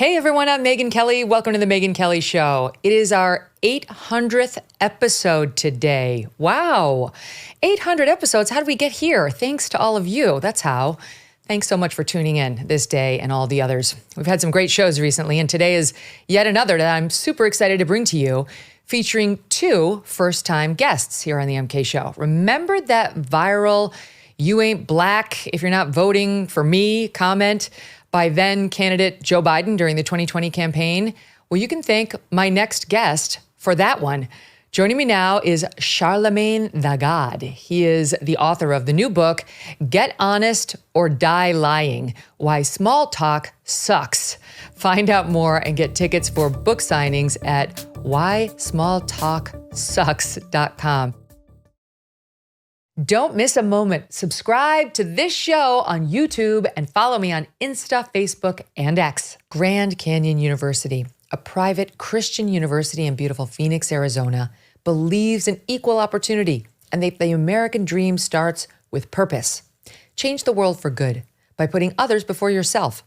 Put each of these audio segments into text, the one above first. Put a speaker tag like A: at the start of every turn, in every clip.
A: Hey everyone, I'm Megyn Kelly. Welcome to the Megyn Kelly Show. It is our 800th episode today. Wow, 800 episodes. How did we get here? Thanks to all of you. That's how. Thanks so much for tuning in this day and all the others. We've had some great shows recently, and today is yet another that I'm super excited to bring to you, featuring two first-time guests here on the MK Show. Remember that viral "You ain't black if you're not voting for me" comment by then candidate Joe Biden during the 2020 campaign? Well, you can thank my next guest for that one. Joining me now is Charlamagne the God. He is the author of the new book, Get Honest or Die Lying: Why Small Talk Sucks. Find out more and get tickets for book signings at whysmalltalksucks.com. Don't miss a moment. Subscribe to this show on YouTube and follow me on Insta, Facebook, and X. Grand Canyon University, a private Christian university in beautiful Phoenix, Arizona, believes in equal opportunity and that the American dream starts with purpose. Change the world for good by putting others before yourself.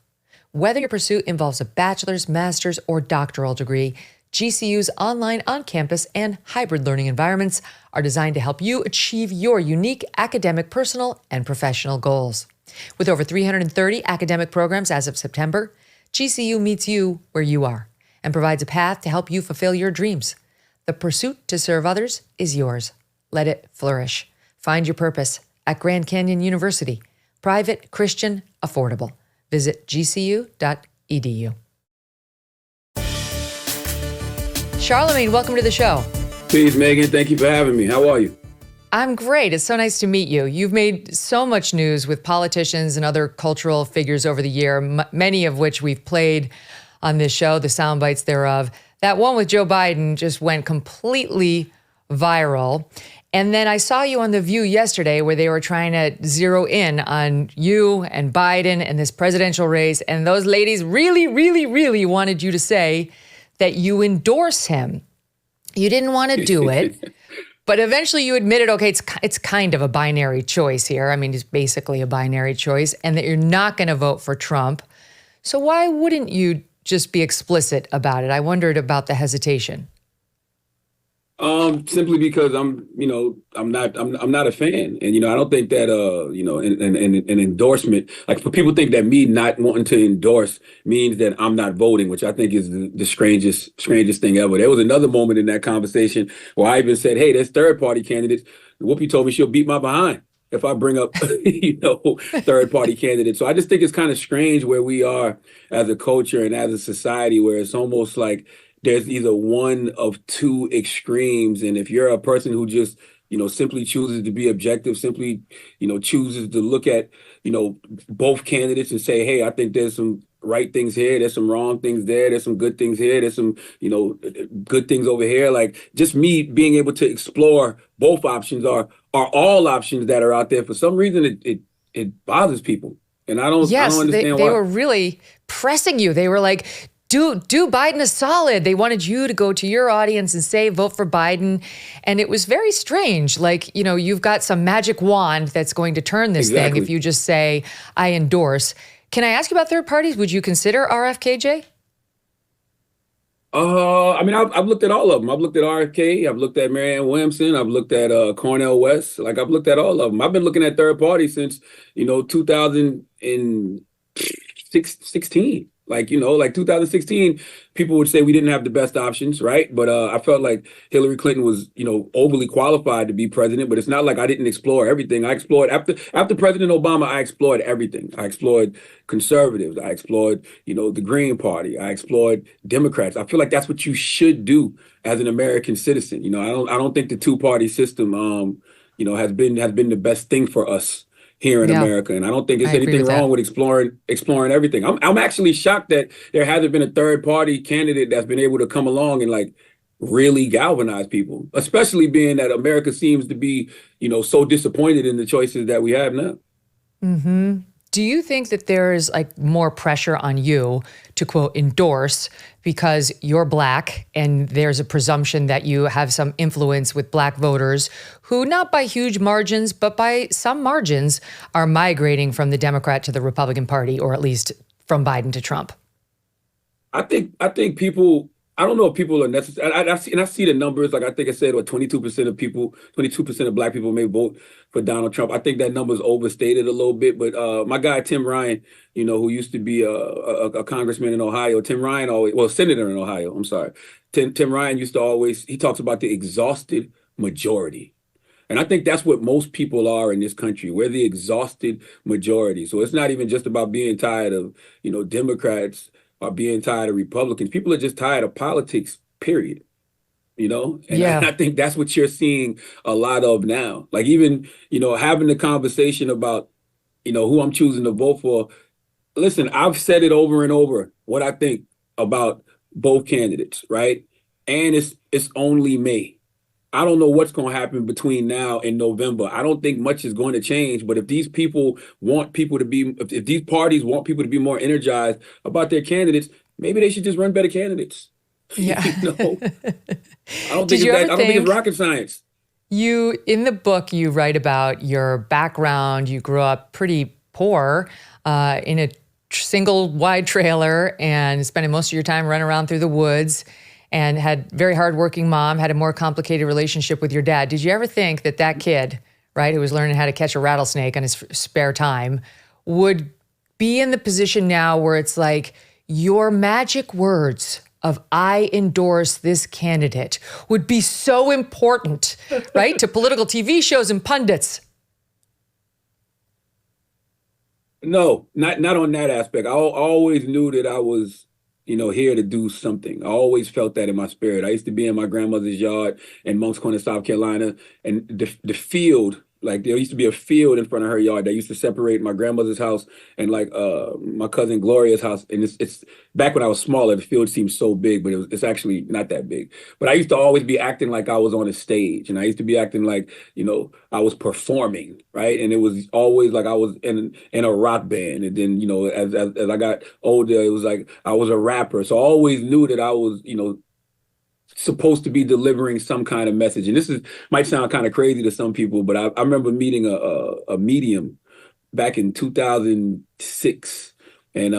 A: Whether your pursuit involves a bachelor's, master's, or doctoral degree, GCU's online, on-campus, and hybrid learning environments are designed to help you achieve your unique academic, personal, and professional goals. With over 330 academic programs as of September, GCU meets you where you are and provides a path to help you fulfill your dreams. The pursuit to serve others is yours. Let it flourish. Find your purpose at Grand Canyon University. Private, Christian, affordable. Visit gcu.edu. Charlamagne, welcome to the show.
B: Please, Megyn, thank you for having me. How are you?
A: I'm great. It's so nice to meet you. You've made so much news with politicians and other cultural figures over the year, many of which we've played on this show, the sound bites thereof. That one with Joe Biden just went completely viral. And then I saw you on The View yesterday where they were trying to zero in on you and Biden and this presidential race. And those ladies really, really, really wanted you to say that you endorse him. You didn't want to do it, but eventually you admitted, okay, it's kind of a binary choice here. I mean, it's basically a binary choice, and that you're not going to vote for Trump. So why wouldn't you just be explicit about it? I wondered about the hesitation.
B: Simply because I'm not a fan, and I don't think that an endorsement, like, for people think that me not wanting to endorse means that I'm not voting, which I think is the strangest thing ever. There was another moment in that conversation where I even said, "Hey, there's third party candidates." Whoopi told me she'll beat my behind if I bring up third party candidates. So I just think it's kind of strange where we are as a culture and as a society, where it's almost like there's either one of two extremes. And if you're a person who just, simply chooses to be objective, simply, chooses to look at, both candidates and say, hey, I think there's some right things here, there's some wrong things there's some good things here, there's some, good things over here. Like, just me being able to explore both options are all options that are out there. For some reason, it bothers people. And I don't understand why.
A: They were really pressing you. They were like, do Biden a solid. They wanted you to go to your audience and say, vote for Biden. And it was very strange. Like, you've got some magic wand that's going to turn this thing if you just say, I endorse. Can I ask you about third parties? Would you consider RFKJ?
B: I've looked at all of them. I've looked at RFK. I've looked at Marianne Williamson. I've looked at Cornel West. Like, I've looked at all of them. I've been looking at third parties since, 2016. Like 2016, people would say we didn't have the best options, right? But I felt like Hillary Clinton was, overly qualified to be president. But it's not like I didn't explore everything. I explored after President Obama. I explored everything. I explored conservatives. I explored, the Green Party. I explored Democrats. I feel like that's what you should do as an American citizen. I don't think the two-party system, has been the best thing for us here in America. And I don't think there's anything wrong with exploring everything. I'm actually shocked that there hasn't been a third party candidate that's been able to come along and really galvanize people, especially being that America seems to be, so disappointed in the choices that we have now.
A: Mm-hmm. Do you think that there is more pressure on you to, quote, endorse because you're Black and there's a presumption that you have some influence with Black voters who, not by huge margins, but by some margins, are migrating from the Democrat to the Republican Party, or at least from Biden to Trump?
B: I think people. I don't know if people are necessary. I see the numbers. Like I think I said, what 22% of people, 22% of Black people may vote for Donald Trump. I think that number is overstated a little bit. But my guy Tim Ryan, who used to be a congressman in Ohio, Tim Ryan always, well, senator in Ohio. I'm sorry. Tim Ryan used to always. He talks about the exhausted majority. And I think that's what most people are in this country. We're the exhausted majority. So it's not even just about being tired of, Democrats or being tired of Republicans. People are just tired of politics, period. And
A: Yeah.
B: I think that's what you're seeing a lot of now. Like even, having the conversation about, who I'm choosing to vote for. Listen, I've said it over and over what I think about both candidates, right? And it's only May. I don't know what's going to happen between now and November. I don't think much is going to change. But if these people want people to be, if these parties want people to be more energized about their candidates, maybe they should just run better candidates.
A: Yeah.
B: I don't think it's rocket science.
A: In the book, you write about your background. You grew up pretty poor in a single wide trailer and spending most of your time running around through the woods, and had very hardworking mom, had a more complicated relationship with your dad. Did you ever think that kid, right, who was learning how to catch a rattlesnake on his spare time, would be in the position now where it's like your magic words of "I endorse this candidate" would be so important, right, to political TV shows and pundits?
B: No, not on that aspect. I always knew that I was, here to do something. I always felt that in my spirit. I used to be in my grandmother's yard in Moncks Corner, South Carolina, and the field, like there used to be a field in front of her yard that used to separate my grandmother's house and like my cousin Gloria's house. And it's back when I was smaller, the field seemed so big, but it's actually not that big. But I used to always be acting like I was on a stage, and I used to be acting like, I was performing, right? And it was always like I was in a rock band. And then, as I got older, it was like I was a rapper. So I always knew that I was, supposed to be delivering some kind of message. And might sound kind of crazy to some people, but I remember meeting a medium back in 2006. And,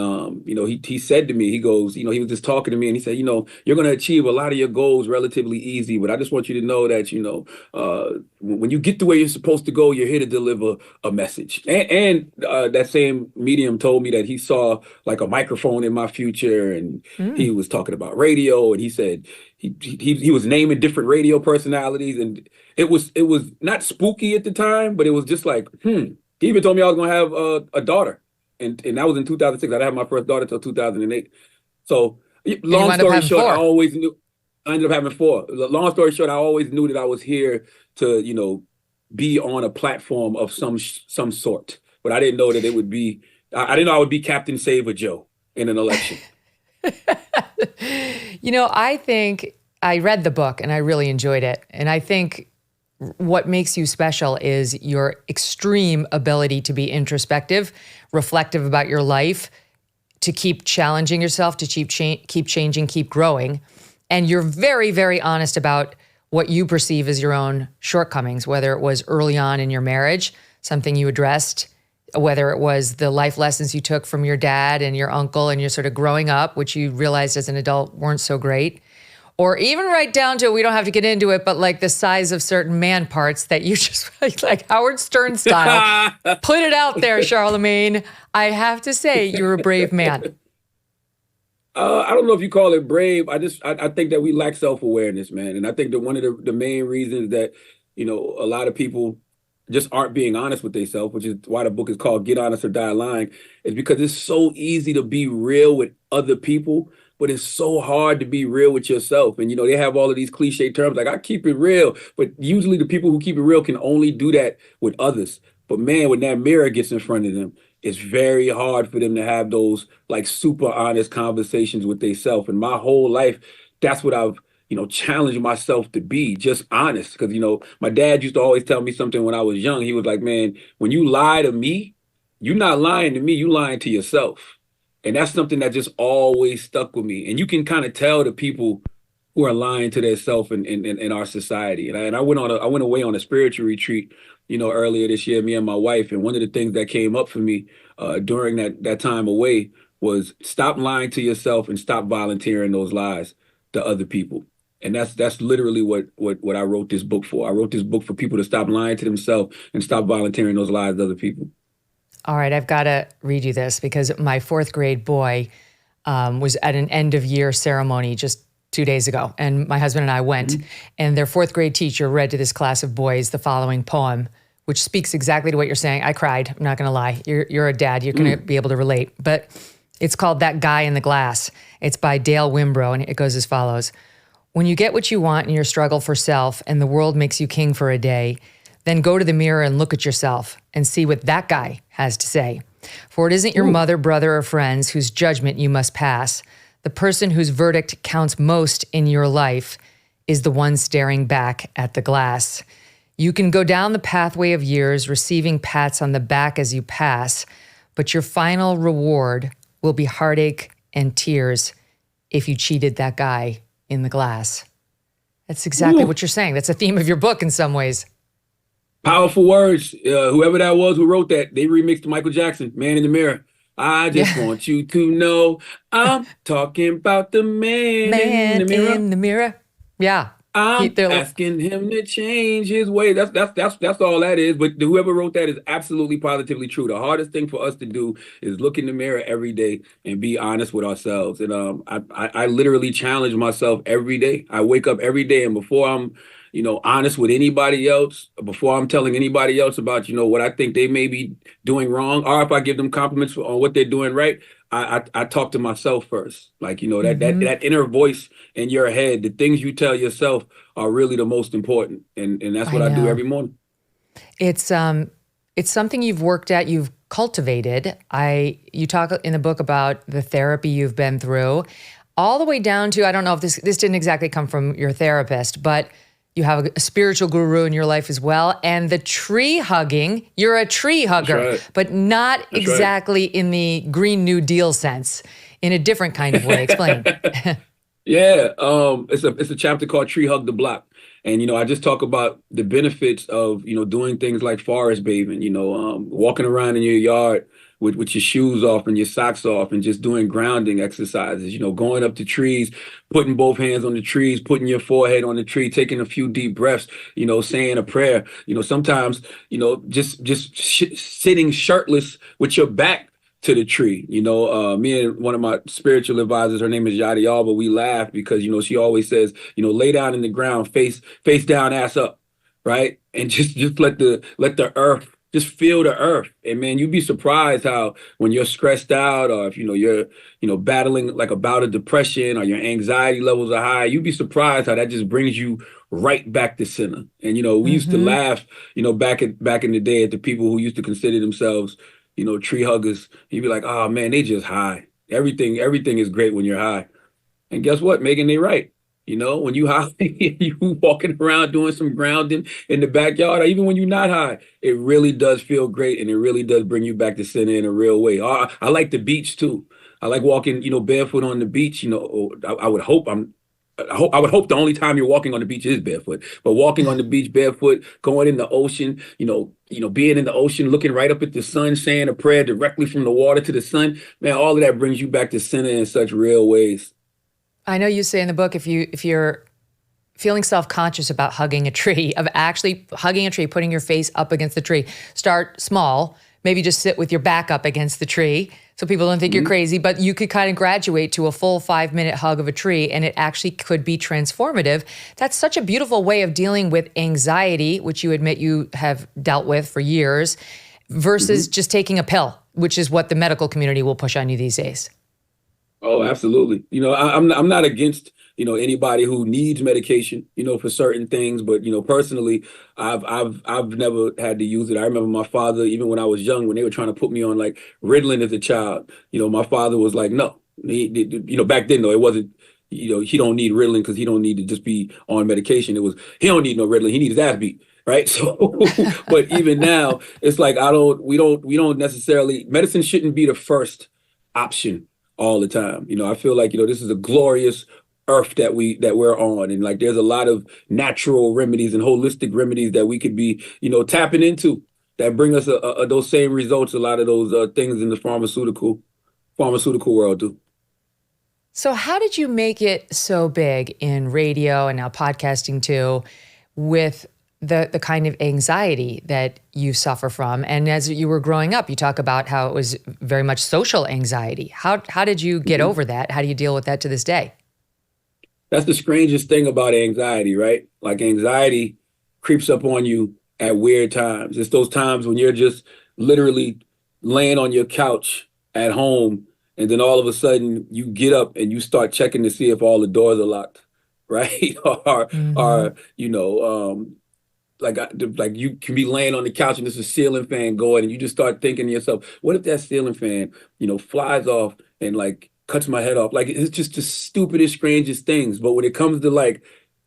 B: he said to me, he goes, he was just talking to me, and he said, you're going to achieve a lot of your goals relatively easy, but I just want you to know that, when you get to where you're supposed to go, you're here to deliver a message. And that same medium told me that he saw like a microphone in my future, and he was talking about radio, and he said he was naming different radio personalities, and it was not spooky at the time, but it was just like, He even told me I was going to have a daughter. And that was in 2006. I didn't have my first daughter until 2008. So long story short, I always knew. I ended up having 4. Long story short, I always knew that I was here to, be on a platform of some sort. But I didn't know that it would be. I didn't know I would be Captain Save a Joe in an election.
A: I think I read the book and I really enjoyed it. And I think what makes you special is your extreme ability to be introspective, reflective about your life, to keep challenging yourself, to keep changing, keep growing. And you're very, very honest about what you perceive as your own shortcomings, whether it was early on in your marriage, something you addressed, whether it was the life lessons you took from your dad and your uncle and you're sort of growing up, which you realized as an adult weren't so great. Or even right down to, we don't have to get into it, but like the size of certain man parts that you just, like Howard Stern style, put it out there, Charlamagne. I have to say, you're a brave man.
B: I don't know if you call it brave. I think that we lack self-awareness, man. And I think that one of the main reasons that, a lot of people just aren't being honest with themselves, which is why the book is called Get Honest or Die Lying, is because it's so easy to be real with other people, but it's so hard to be real with yourself. And, they have all of these cliche terms like, I keep it real. But usually the people who keep it real can only do that with others. But man, when that mirror gets in front of them, it's very hard for them to have those like super honest conversations with themselves. And my whole life, that's what I've, challenged myself to be, just honest. Because, my dad used to always tell me something when I was young. He was like, man, when you lie to me, you're not lying to me, you lying to yourself. And that's something that just always stuck with me. And you can kind of tell the people who are lying to themselves in our society. And I went away on a spiritual retreat, earlier this year, me and my wife. And one of the things that came up for me during that time away was stop lying to yourself and stop volunteering those lies to other people. And that's literally what I wrote this book for. I wrote this book for people to stop lying to themselves and stop volunteering those lies to other people.
A: All right, I've got to read you this because my fourth grade boy was at an end of year ceremony just 2 days ago. And my husband and I went, and their fourth grade teacher read to this class of boys the following poem, which speaks exactly to what you're saying. I cried. I'm not going to lie. You're a dad. You're going to be able to relate. But it's called That Guy in the Glass. It's by Dale Wimbrow, and it goes as follows. When you get what you want in your struggle for self and the world makes you king for a day, then go to the mirror and look at yourself and see what that guy has to say. For it isn't your mother, brother, or friends whose judgment you must pass. The person whose verdict counts most in your life is the one staring back at the glass. You can go down the pathway of years, receiving pats on the back as you pass, but your final reward will be heartache and tears if you cheated that guy in the glass. That's exactly what you're saying. That's a theme of your book in some ways.
B: Powerful words. Whoever that was who wrote that, they remixed Michael Jackson, Man in the Mirror. I just want you to know I'm talking about the man in the mirror.
A: In the mirror. Yeah.
B: I'm asking him to change his way. That's all that is. But whoever wrote that is absolutely positively true. The hardest thing for us to do is look in the mirror every day and be honest with ourselves. And I literally challenge myself every day. I wake up every day, and before I'm honest with anybody else, before I'm telling anybody else about, what I think they may be doing wrong, or if I give them compliments on what they're doing right, I talk to myself first. Like, that inner voice in your head, the things you tell yourself are really the most important. And that's what I do every morning.
A: It's something you've worked at, you've cultivated. You talk in the book about the therapy you've been through, all the way down to, I don't know if this didn't exactly come from your therapist, but you have a spiritual guru in your life as well. And the tree hugging, you're a tree hugger, but not exactly in the Green New Deal sense, in a different kind of way. Explain.
B: Yeah, it's a chapter called Tree Hug the Block. And, I just talk about the benefits of, doing things like forest bathing, walking around in your yard with your shoes off and your socks off and just doing grounding exercises, going up to trees, putting both hands on the trees, putting your forehead on the tree, taking a few deep breaths, saying a prayer, sometimes, just sitting shirtless with your back to the tree. Me and one of my spiritual advisors, her name is Yadi Alba, we laugh because, she always says, lay down in the ground, face down, ass up, right? And just let the earth, just feel the earth. And man, you'd be surprised how when you're stressed out, or if you're battling like a bout of depression, or your anxiety levels are high, you'd be surprised how that just brings you right back to center. And we used to laugh, back in the day at the people who used to consider themselves tree huggers. You'd be like, oh man, they just high. Everything is great when you're high. And guess what, Megyn, they right. When you high, you walking around doing some grounding in the backyard, or even when you're not high, it really does feel great, and it really does bring you back to center in a real way. I like the beach too. I like walking, barefoot on the beach. I would hope the only time you're walking on the beach is barefoot, but walking on the beach barefoot, going in the ocean, being in the ocean, looking right up at the sun, saying a prayer directly from the water to the sun, man, all of that brings you back to center in such real ways.
A: I know you say in the book, if you're feeling self-conscious about hugging a tree, of actually hugging a tree, putting your face up against the tree, start small, maybe just sit with your back up against the tree so people don't think you're crazy, but you could kind of graduate to a full 5-minute hug of a tree, and it actually could be transformative. That's such a beautiful way of dealing with anxiety, which you admit you have dealt with for years, versus just taking a pill, which is what the medical community will push on you these days.
B: Oh, absolutely. I'm not against, anybody who needs medication, for certain things. But, personally, I've never had to use it. I remember my father, even when I was young, when they were trying to put me on like Ritalin as a child, my father was like, no, back then, though, it wasn't, he don't need Ritalin because he don't need to just be on medication. It was, he don't need no Ritalin. He needs his ass beat. Right. So, but even now, it's like, we don't necessarily, medicine shouldn't be the first option all the time. I feel like, this is a glorious earth that we're on. And like, there's a lot of natural remedies and holistic remedies that we could be, tapping into that bring us those same results, a lot of those things in the pharmaceutical pharmaceutical world do.
A: So how did you make it so big in radio and now podcasting too, with the kind of anxiety that you suffer from? And as you were growing up, you talk about how it was very much social anxiety. How did you get over that? How do you deal with that to this day?
B: That's the strangest thing about anxiety, right? Like anxiety creeps up on you at weird times. It's those times when you're just literally laying on your couch at home, and then all of a sudden you get up and you start checking to see if all the doors are locked, right? or
A: Mm-hmm.
B: or like you can be laying on the couch and there's a ceiling fan going, and you just start thinking to yourself, what if that ceiling fan, flies off and like cuts my head off? Like it's just the stupidest, strangest things. But when it comes to like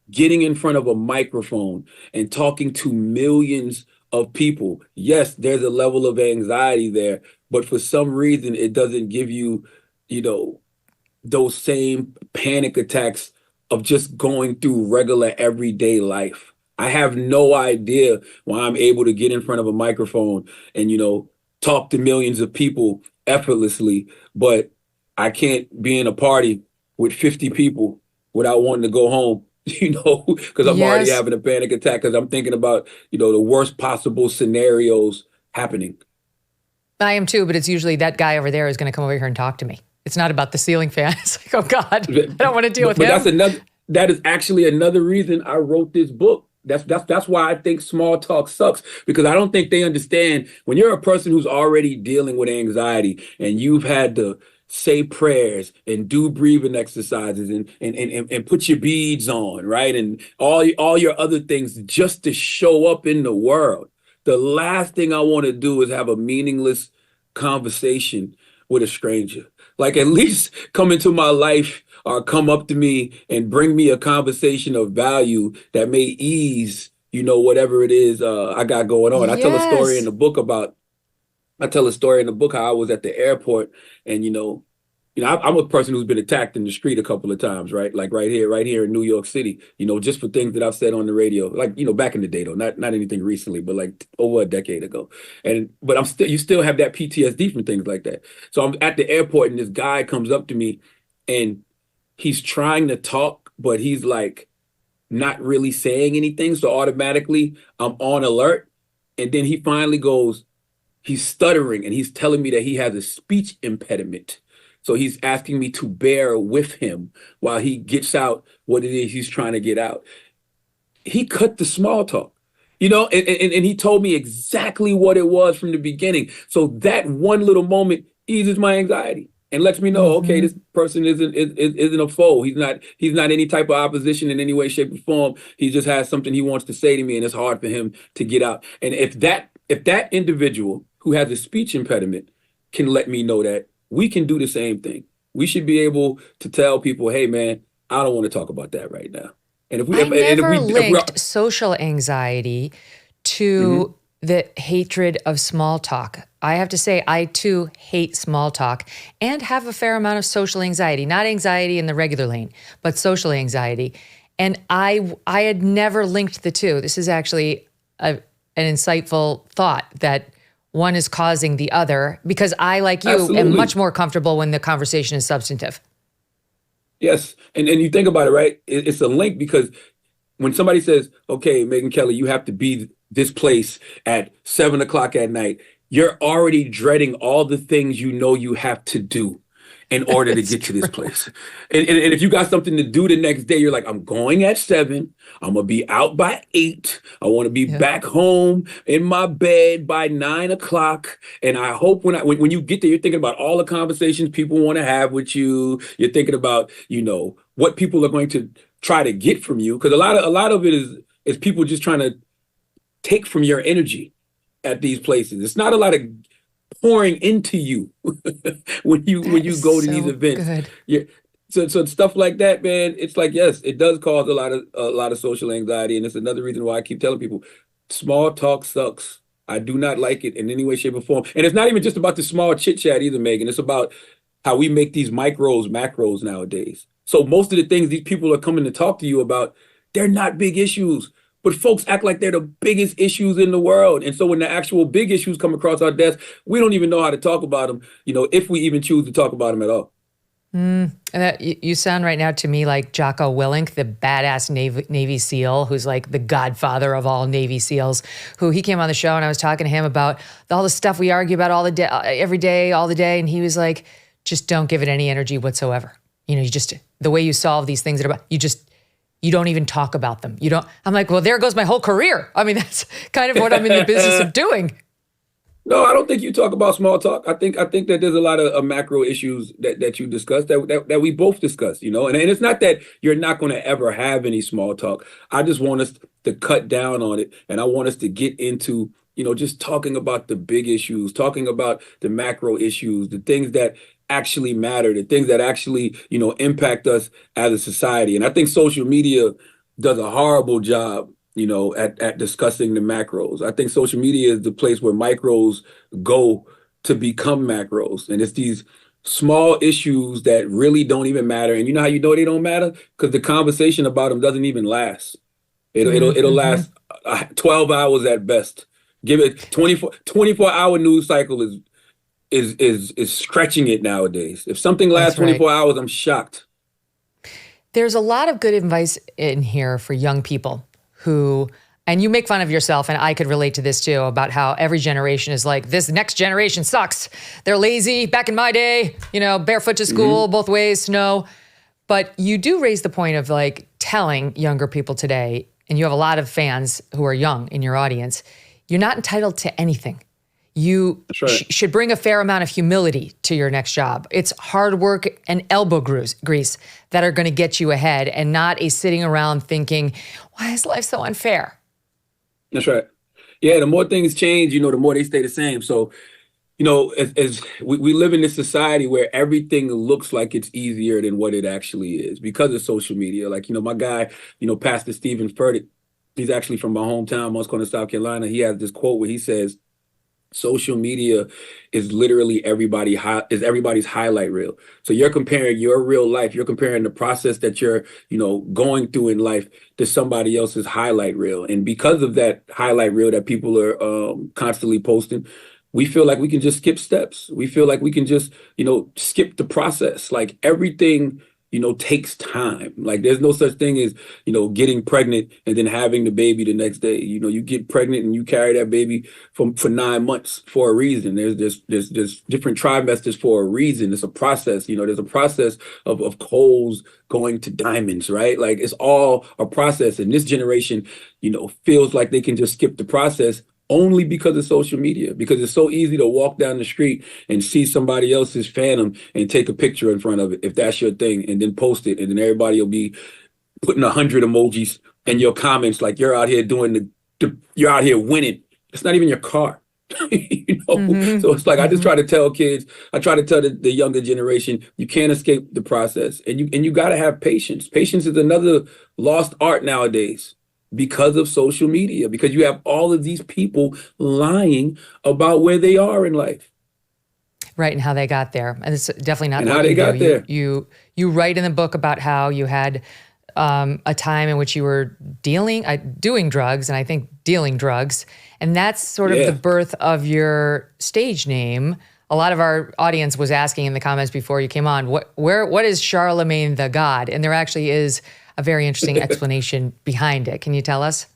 B: getting in front of a microphone and talking to millions of people, yes, there's a level of anxiety there, but for some reason it doesn't give you, you know, those same panic attacks of just going through regular everyday life. I have no idea why I'm able to get in front of a microphone and, talk to millions of people effortlessly, but I can't be in a party with 50 people without wanting to go home, because I'm already
A: Yes,
B: having a panic attack because I'm thinking about, the worst possible scenarios happening.
A: I am too, but it's usually that guy over there is going to come over here and talk to me. It's not about the ceiling fan. It's like, oh God, I don't want to deal with
B: But
A: him.
B: that is actually another reason I wrote this book. That's why I think small talk sucks, because I don't think they understand when you're a person who's already dealing with anxiety and you've had to say prayers and do breathing exercises and put your beads on, right? And all your other things just to show up in the world. The last thing I want to do is have a meaningless conversation with a stranger. Like at least come into my life or come up to me and bring me a conversation of value that may ease, whatever it is I got going on.
A: Yes.
B: I tell a story in the book how I was at the airport, and I'm a person who's been attacked in the street a couple of times, right? Like right here in New York City, just for things that I've said on the radio, like, back in the day though, not anything recently, but like over a decade ago. But you still have that PTSD from things like that. So I'm at the airport and this guy comes up to me and he's trying to talk, but he's like not really saying anything. So automatically I'm on alert. And then he finally goes, he's stuttering and he's telling me that he has a speech impediment. So he's asking me to bear with him while he gets out what it is he's trying to get out. He cut the small talk, and he told me exactly what it was from the beginning. So that one little moment eases my anxiety and lets me know, okay,
A: Mm-hmm.
B: this person isn't a foe. He's not any type of opposition in any way, shape, or form. He just has something he wants to say to me, and it's hard for him to get out. And if that individual who has a speech impediment can let me know that, we can do the same thing. We should be able to tell people, hey man, I don't want to talk about that right now. And if we
A: I never
B: if we
A: linked social anxiety
B: Mhm.
A: to the hatred of small talk. I have to say, I too hate small talk and have a fair amount of social anxiety, not anxiety in the regular lane, but social anxiety. And I had never linked the two. This is actually an insightful thought that one is causing the other, because I, like you, am much
B: Absolutely.
A: more comfortable when the conversation is substantive.
B: Yes. And you think about it, right? It's a link because when somebody says, okay, Megyn Kelly, you have to be this place at 7 o'clock at night, you're already dreading all the things you have to do in order to
A: It's
B: get to this
A: true.
B: place. And if you got something to do the next day, you're like, I'm going at 7. I'm gonna be out by 8. I want to be
A: Yeah.
B: back home in my bed by 9 o'clock. And I hope when you get there, you're thinking about all the conversations people want to have with you. You're thinking about, what people are going to try to get from you. Because a lot of it is people just trying to take from your energy at these places. It's not a lot of pouring into you when you
A: That
B: when you
A: is
B: go to these
A: so
B: events.
A: good.
B: Yeah. So stuff like that, man. It's like, yes, it does cause a lot of social anxiety, and it's another reason why I keep telling people, small talk sucks. I do not like it in any way, shape, or form. And it's not even just about the small chit chat either, Megan. It's about how we make these micros macros nowadays. So most of the things these people are coming to talk to you about, they're not big issues, but folks act like they're the biggest issues in the world. And so when the actual big issues come across our desk, we don't even know how to talk about them, if we even choose to talk about them at all.
A: And you sound right now to me like Jocko Willink, the badass Navy SEAL, who's like the godfather of all Navy SEALs, who he came on the show and I was talking to him about all the stuff we argue about every day, all the day. And he was like, just don't give it any energy whatsoever. The way you solve these things you don't even talk about them. I'm like, well, there goes my whole career. I mean, that's kind of what I'm in the business of doing.
B: No, I don't think you talk about small talk. I think that there's a lot of macro issues that you discussed that we both discussed, and it's not that you're not going to ever have any small talk. I just want us to cut down on it, and I want us to get into, just talking about the big issues, talking about the macro issues, the things that actually matter, the things that actually, impact us as a society. And I think social media does a horrible job at discussing the macros. I think social media is the place where micros go to become macros. And it's these small issues that really don't even matter. And you know how you know they don't matter? Because the conversation about them doesn't even last. It'll last 12 hours at best. Give it 24-hour news cycle is stretching it nowadays. If something lasts 24 hours, I'm shocked.
A: There's a lot of good advice in here for young people and you make fun of yourself, and I could relate to this too, about how every generation is like, this next generation sucks. They're lazy. Back in my day, barefoot to school, both ways, snow. But you do raise the point of like telling younger people today, and you have a lot of fans who are young in your audience, you're not entitled to anything. You should bring a fair amount of humility to your next job. It's hard work and elbow grease that are going to get you ahead, and not a sitting around thinking, why is life so unfair?
B: That's right. Yeah, the more things change, the more they stay the same. So, as we live in this society where everything looks like it's easier than what it actually is because of social media. Like, my guy, Pastor Stephen Furtick, he's actually from my hometown, Moss Corner, South Carolina. He has this quote where he says, social media is literally everybody's highlight reel. So you're comparing your real life, you're comparing the process that you're, going through in life to somebody else's highlight reel. And because of that highlight reel that people are constantly posting, we feel like we can just skip steps. We feel like we can just, skip the process. Like everything takes time. Like there's no such thing as, getting pregnant and then having the baby the next day. You get pregnant and you carry that baby for 9 months for a reason. There's different trimesters for a reason. It's a process. There's a process of coals going to diamonds, right? Like it's all a process. And this generation, feels like they can just skip the process only because of social media, because it's so easy to walk down the street and see somebody else's phantom and take a picture in front of it, if that's your thing, and then post it. And then everybody will be putting 100 emojis in your comments like you're out here you're out here winning. It's not even your car. So it's like, I just try to tell kids, I try to tell the younger generation, you can't escape the process, and you got to have patience. Patience is another lost art nowadays, because of social media, because you have all of these people lying about where they are in life.
A: Right, and how they got there. And it's definitely not
B: and
A: what
B: how
A: you
B: they got
A: do.
B: there.
A: You write in the book about how you had a time in which you were doing drugs, and I think dealing drugs. And that's sort of the birth of your stage name. A lot of our audience was asking in the comments before you came on, what is Charlamagne the God? And there actually is a very interesting explanation behind it. Can you tell us?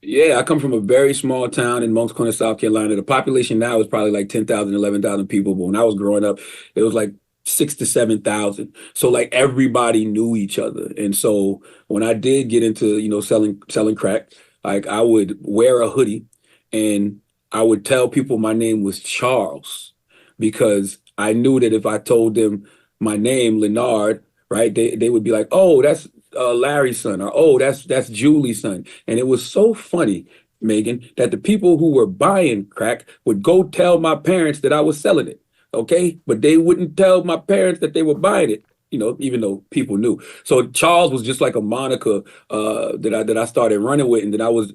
B: Yeah, I come from a very small town in Moncks Corner, South Carolina. The population now is probably like 10,000, 11,000 people. But when I was growing up, it was like 6,000 to 7,000. So like everybody knew each other. And so when I did get into, selling crack, like I would wear a hoodie and I would tell people my name was Charles, because I knew that if I told them my name, Leonard, right, they would be like, oh, that's Larry's son, or oh, that's Julie's son. And it was so funny, Megyn, that the people who were buying crack would go tell my parents that I was selling it. Okay, but they wouldn't tell my parents that they were buying it, even though people knew. So Charles was just like a moniker that I started running with. And then I was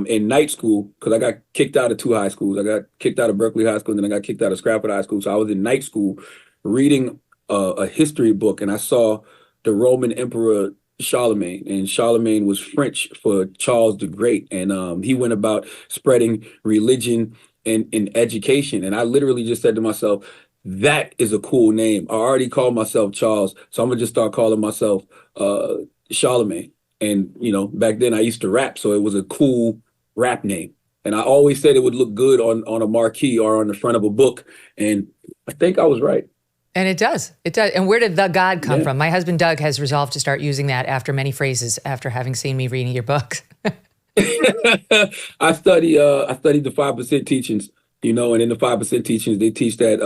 B: in night school, because I got kicked out of 2 high schools. I got kicked out of Berkeley High School, and then I got kicked out of Stratford High School. So I was in night school reading a history book, and I saw the Roman Emperor Charlamagne, and Charlamagne was French for Charles the Great, and he went about spreading religion and education. And I literally just said to myself, that is a cool name. I already call myself Charles, so I'm gonna just start calling myself Charlamagne. And back then I used to rap, so it was a cool rap name. And I always said it would look good on a marquee or on the front of a book, and I think I was right.
A: And it does. It does. And where did the God come from? My husband, Doug, has resolved to start using that after many phrases after having seen me reading your books.
B: I studied the 5% teachings, and in the 5% teachings, they teach that,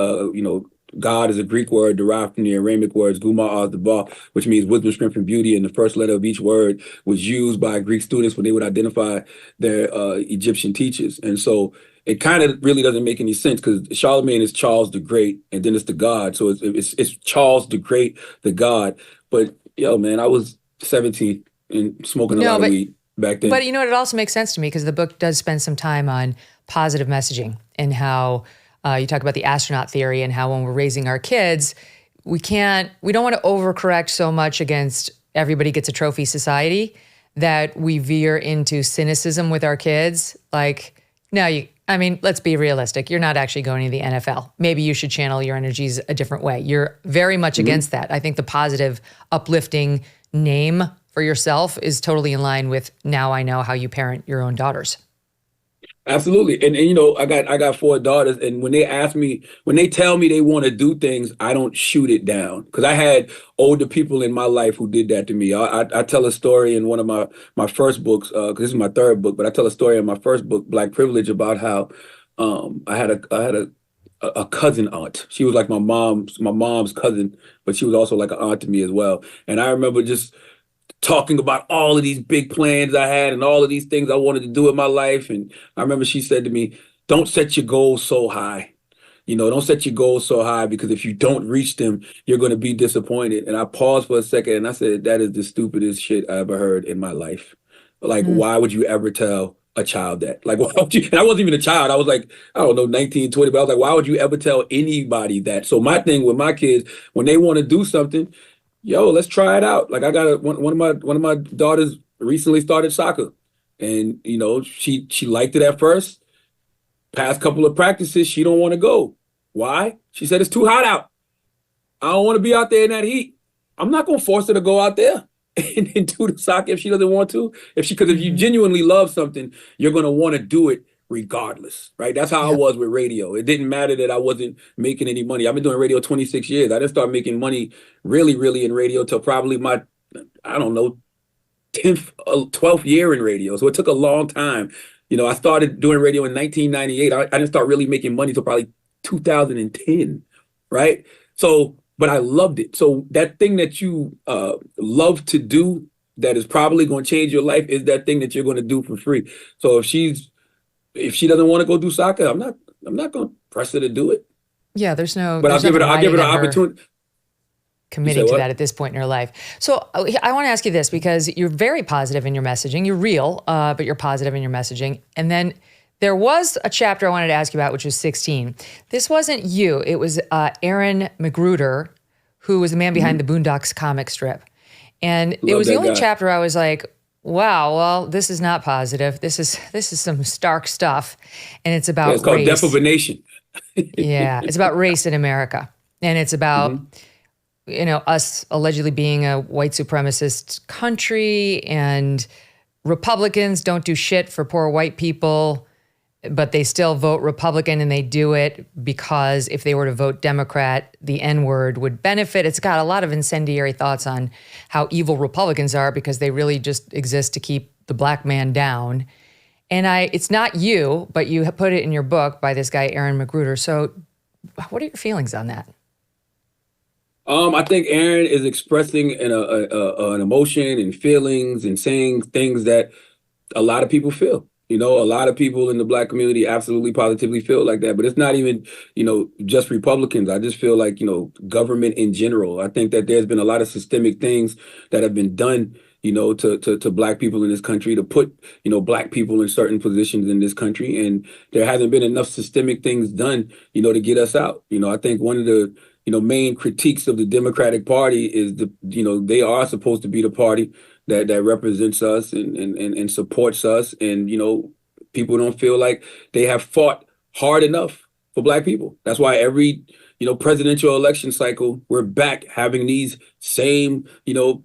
B: God is a Greek word derived from the Aramaic words guma az daba, which means wisdom, strength, and beauty. And the first letter of each word was used by Greek students when they would identify their Egyptian teachers. And so it kind of really doesn't make any sense because Charlamagne is Charles the Great, and then it's the God. So it's Charles the Great, the God. But yo, man, I was 17 and smoking a lot of weed back then.
A: But it also makes sense to me because the book does spend some time on positive messaging and how you talk about the astronaut theory and how when we're raising our kids, we don't want to overcorrect so much against everybody gets a trophy society that we veer into cynicism with our kids. Like, no, let's be realistic. You're not actually going to the NFL. Maybe you should channel your energies a different way. You're very much against that. I think the positive, uplifting name for yourself is totally in line with now I know how you parent your own daughters.
B: Absolutely. And I got 4 daughters, and when they tell me they want to do things, I don't shoot it down because I had older people in my life who did that to me. I tell a story in one of my first books, because this is my 3rd book, but I tell a story in my first book, Black Privilege, about how I had a cousin aunt. She was like my mom's cousin, but she was also like an aunt to me as well. And I remember just talking about all of these big plans I had and all of these things I wanted to do in my life. And I remember she said to me, don't set your goals so high. Don't set your goals so high because if you don't reach them, you're going to be disappointed. And I paused for a second and I said, that is the stupidest shit I ever heard in my life. Like, why would you ever tell a child that? Like, why would you? And I wasn't even a child. I was like, I don't know, 19, 20, but I was like, why would you ever tell anybody that? So my thing with my kids, when they want to do something, yo, let's try it out. Like I got one of my daughters recently started soccer, and she liked it at first. Past couple of practices, she don't want to go. Why? She said it's too hot out. I don't want to be out there in that heat. I'm not gonna force her to go out there and do the soccer if she doesn't want to. Because if you genuinely love something, you're gonna want to do it regardless, right? That's how I was with radio. It didn't matter that I wasn't making any money. I've been doing radio 26 years. I didn't start making money really, really in radio till probably my, I don't know, 10th, 12th year in radio. So it took a long time. I started doing radio in 1998. I didn't start really making money till probably 2010, right? So, but I loved it. So that thing that you love to do that is probably going to change your life is that thing that you're going to do for free. So if she doesn't want to go do soccer, I'm not going to press her to do it.
A: Yeah, there's no.
B: But I'll give her an opportunity.
A: Committing to that at this point in her life. So I want to ask you this because you're very positive in your messaging. You're real, but you're positive in your messaging. And then there was a chapter I wanted to ask you about, which was 16. This wasn't you. It was Aaron McGruder, who was the man behind the Boondocks comic strip. And it was the only chapter I was like, wow, well, this is not positive. This is some stark stuff. And it's about
B: it's called
A: race.
B: Death of a Nation.
A: Yeah, it's about race in America. And it's about, us allegedly being a white supremacist country and Republicans don't do shit for poor white people, but they still vote Republican and they do it because if they were to vote Democrat, the N-word would benefit. It's got a lot of incendiary thoughts on how evil Republicans are because they really just exist to keep the black man down. And it's not you, but you put it in your book by this guy, Aaron McGruder. So what are your feelings on that?
B: I think Aaron is expressing an emotion and feelings and saying things that a lot of people feel. A lot of people in the black community absolutely positively feel like that, but it's not even, just Republicans. I just feel like, government in general. I think that there's been a lot of systemic things that have been done, to black people in this country to put, black people in certain positions in this country. And there hasn't been enough systemic things done, to get us out. I think one of the main critiques of the Democratic Party is they are supposed to be the party that represents us and supports us. And, people don't feel like they have fought hard enough for Black people. That's why every, presidential election cycle, we're back having these same,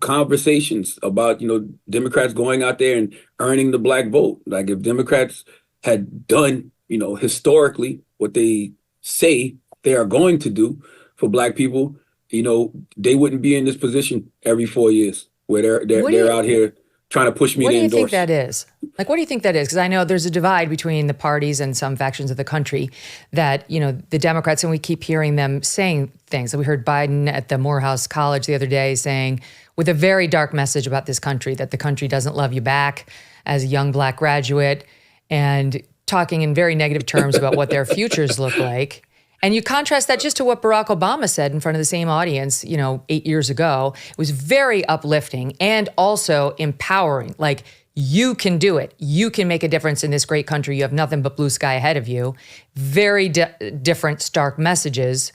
B: conversations about, Democrats going out there and earning the Black vote. Like if Democrats had done, historically what they say they are going to do for Black people, they wouldn't be in this position every 4 years where they're out here trying to push me to endorse.
A: What do you think that is? Like, what do you think that is? Because I know there's a divide between the parties and some factions of the country that, the Democrats, and we keep hearing them saying things. We heard Biden at the Morehouse College the other day saying, with a very dark message about this country, that the country doesn't love you back as a young Black graduate, and talking in very negative terms about what their futures look like. And you contrast that just to what Barack Obama said in front of the same audience, 8 years ago. It was very uplifting and also empowering. Like, you can do it. You can make a difference in this great country. You have nothing but blue sky ahead of you. Very different, stark messages.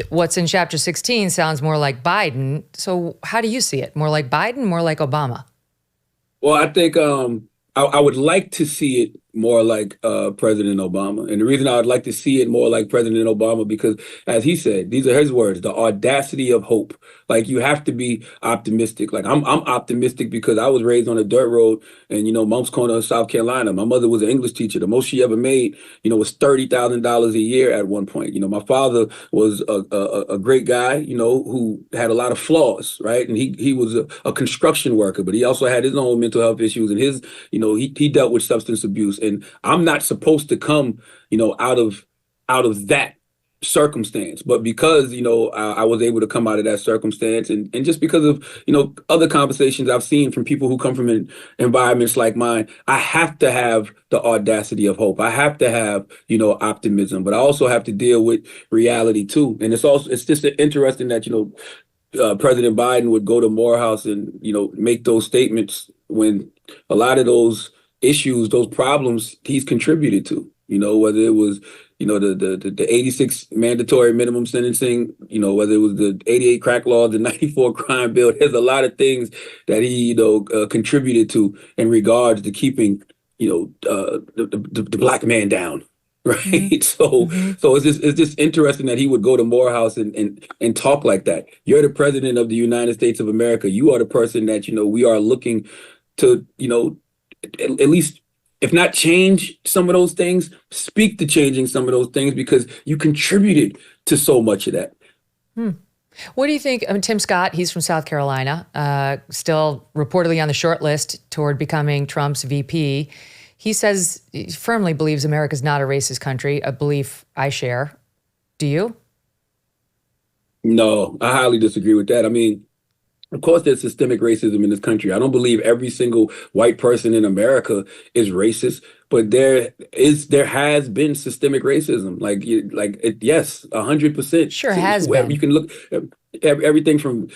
A: What's in chapter 16 sounds more like Biden. So how do you see it? More like Biden, more like Obama?
B: Well, I think I would like to see it more like President Obama. And the reason I would like to see it more like President Obama, because as he said, these are his words, the audacity of hope. Like, you have to be optimistic. Like, I'm optimistic because I was raised on a dirt road in, Moncks Corner, South Carolina. My mother was an English teacher. The most she ever made, was $30,000 a year at one point. My father was a great guy, who had a lot of flaws, right? And he was a construction worker, but he also had his own mental health issues, and his, he dealt with substance abuse. And I'm not supposed to come, out of that circumstance, but because, I was able to come out of that circumstance, and just because of, other conversations I've seen from people who come from environments like mine, I have to have the audacity of hope. I have to have, optimism, but I also have to deal with reality too. And it's just interesting that, President Biden would go to Morehouse and, make those statements when a lot of those issues, those problems he's contributed to, whether it was, the 86 mandatory minimum sentencing, whether it was the 88 crack law, the 94 crime bill. There's a lot of things that he, contributed to in regards to keeping, the Black man down. Right. Mm-hmm. So it's just interesting that he would go to Morehouse and talk like that. You're the president of the United States of America. You are the person that, we are looking to, at least, if not change some of those things, speak to changing some of those things, because you contributed to so much of that.
A: What do you think? I mean, Tim Scott, he's from South Carolina, still reportedly on the short list toward becoming Trump's VP. He says he firmly believes America's not a racist country, a belief I share. Do you?
B: No, I highly disagree with that. I mean, of course, there's systemic racism in this country. I don't believe every single white person in America is racist, but there has been systemic racism. Yes, 100%.
A: Sure has been.
B: You can look at everything from,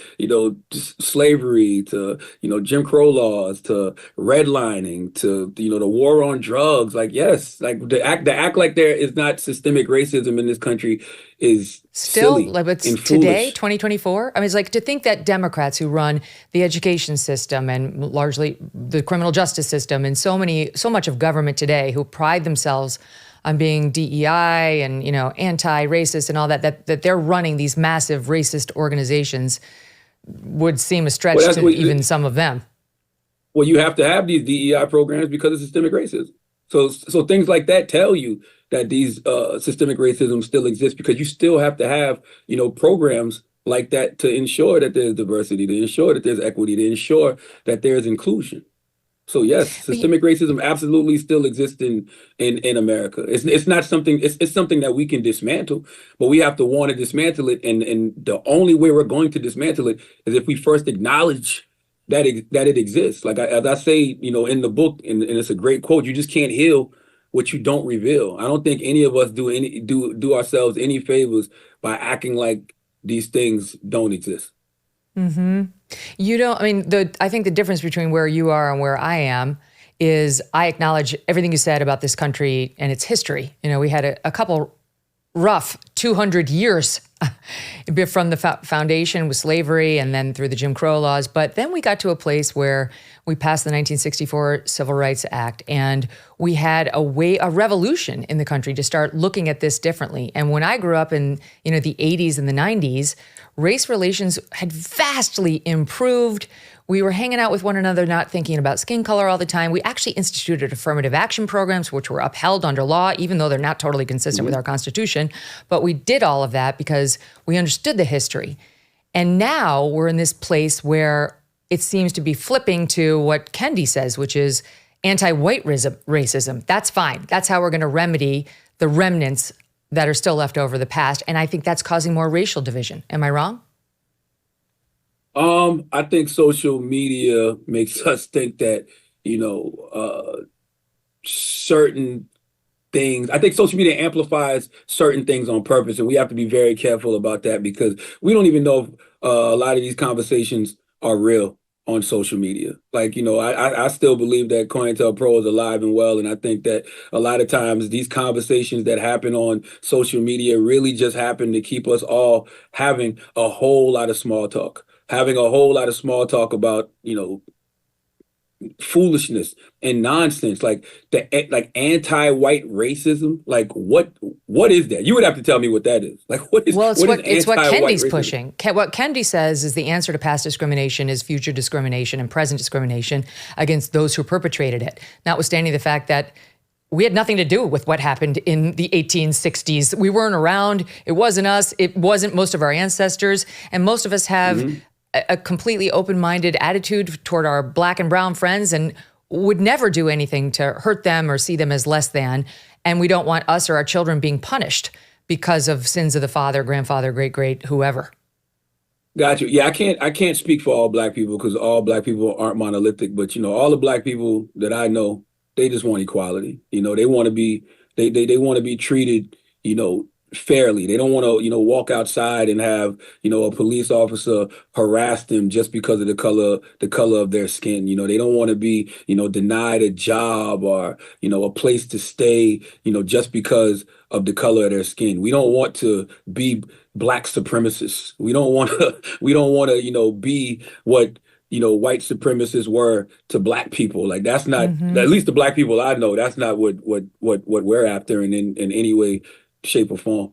B: slavery to, Jim Crow laws to redlining to, the war on drugs. Like, yes, like the act like there is not systemic racism in this country is
A: still
B: silly
A: like it's today, 2024. I mean, it's like to think that Democrats who run the education system and largely the criminal justice system and so much of government today, who pride themselves on being DEI and, anti-racist and all that they're running these massive racist organizations would seem a stretch to even some of them.
B: Well, you have to have these DEI programs because of systemic racism. So things like that tell you that these systemic racism still exists, because you still have to have, programs like that to ensure that there's diversity, to ensure that there's equity, to ensure that there's inclusion. So yes, systemic racism absolutely still exists in America. It's not something. It's something that we can dismantle, but we have to want to dismantle it. And the only way we're going to dismantle it is if we first acknowledge that it exists. Like as I say, in the book, and it's a great quote. You just can't heal what you don't reveal. I don't think any of us do ourselves any favors by acting like these things don't exist.
A: Mm-hmm. I think the difference between where you are and where I am is I acknowledge everything you said about this country and its history. We had a couple rough 200 years from the foundation with slavery and then through the Jim Crow laws. But then we got to a place where we passed the 1964 Civil Rights Act, and we had a revolution in the country to start looking at this differently. And when I grew up in the 80s and the 90s, race relations had vastly improved. We were hanging out with one another, not thinking about skin color all the time. We actually instituted affirmative action programs, which were upheld under law, even though they're not totally consistent with our Constitution. But we did all of that because we understood the history. And now we're in this place where it seems to be flipping to what Kendi says, which is anti-white racism. That's fine. That's how we're going to remedy the remnants that are still left over the past. And I think that's causing more racial division. Am I wrong?
B: I think social media makes us think that, certain things. I think social media amplifies certain things on purpose, and we have to be very careful about that because we don't even know if a lot of these conversations are real on social media. Like, I still believe that COINTELPRO is alive and well, and I think that a lot of times these conversations that happen on social media really just happen to keep us all having a whole lot of small talk. Having a whole lot of small talk about, foolishness and nonsense, like anti-white racism. Like what is that? You would have to tell me what that is. Like what is?
A: Well, it's what Kendi's
B: racism?
A: pushing. What Kendi says is the answer to past discrimination is future discrimination and present discrimination against those who perpetrated it. Notwithstanding the fact that we had nothing to do with what happened in the 1860s. We weren't around. It wasn't us. It wasn't most of our ancestors, and most of us have a completely open-minded attitude toward our black and brown friends and would never do anything to hurt them or see them as less than. And we don't want us or our children being punished because of sins of the father, grandfather, great, whoever.
B: Got you. Yeah, I can't speak for all black people because all black people aren't monolithic, but all the black people that I know, they just want equality. They want to be they want to be treated, fairly. They don't want to, walk outside and have, a police officer harass them just because of the color of their skin. They don't want to be, denied a job or, a place to stay, just because of the color of their skin. We don't want to be black supremacists. We don't want to, be what, white supremacists were to black people. Like that's not, at least the black people I know, that's not what we're after in any way, shape, or form.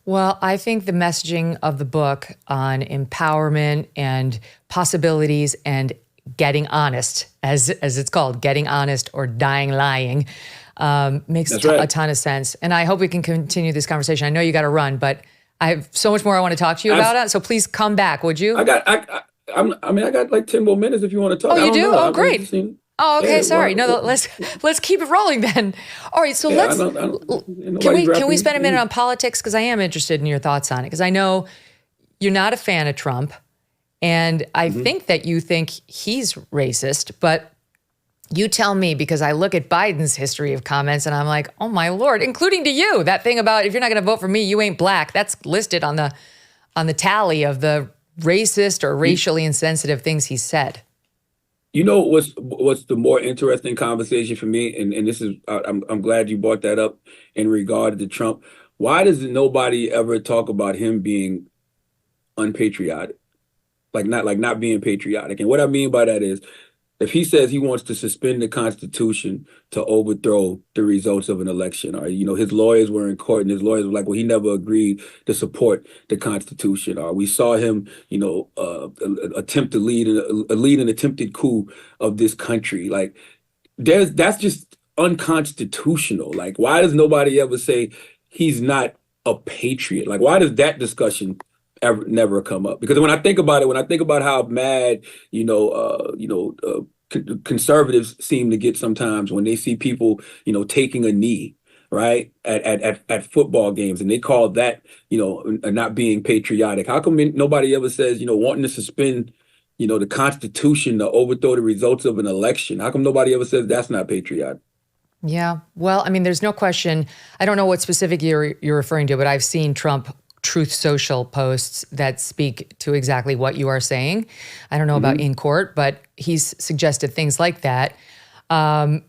A: Well, I think the messaging of the book on empowerment and possibilities and getting honest, as it's called, getting honest or dying lying, makes a ton of sense. And I hope we can continue this conversation. I know you got to run, but I have so much more I want to talk to you about it. So please come back, would you?
B: I got like 10 more minutes if you want to talk.
A: Oh, you do? Oh, great. Oh, okay. Sorry. No, let's keep it rolling then. All right. So can we spend a minute on politics? Because I am interested in your thoughts on it. Because I know you're not a fan of Trump, and I think that you think he's racist. But you tell me, because I look at Biden's history of comments, and I'm like, oh my Lord, including to you, that thing about if you're not going to vote for me, you ain't black. That's listed on the tally of the racist or racially insensitive things he said.
B: What's the more interesting conversation for me, and this is I'm glad you brought that up in regard to Trump. Why does nobody ever talk about him being unpatriotic, like not being patriotic? And what I mean by that is, if he says he wants to suspend the Constitution to overthrow the results of an election, or his lawyers were in court and his lawyers were like, well, he never agreed to support the Constitution, or we saw him, attempt to lead an attempted coup of this country. Like, that's just unconstitutional. Like, why does nobody ever say he's not a patriot? Like, why does that discussion never come up? Because when I think about how mad, conservatives seem to get sometimes when they see people, taking a knee, right, at football games, and they call that, not being patriotic. How come nobody ever says, wanting to suspend, the Constitution to overthrow the results of an election? How come nobody ever says that's not patriotic?
A: Yeah, well, I mean, there's no question. I don't know what specific you're referring to, but I've seen Trump Truth Social posts that speak to exactly what you are saying. I don't know about in court, but he's suggested things like that. I'm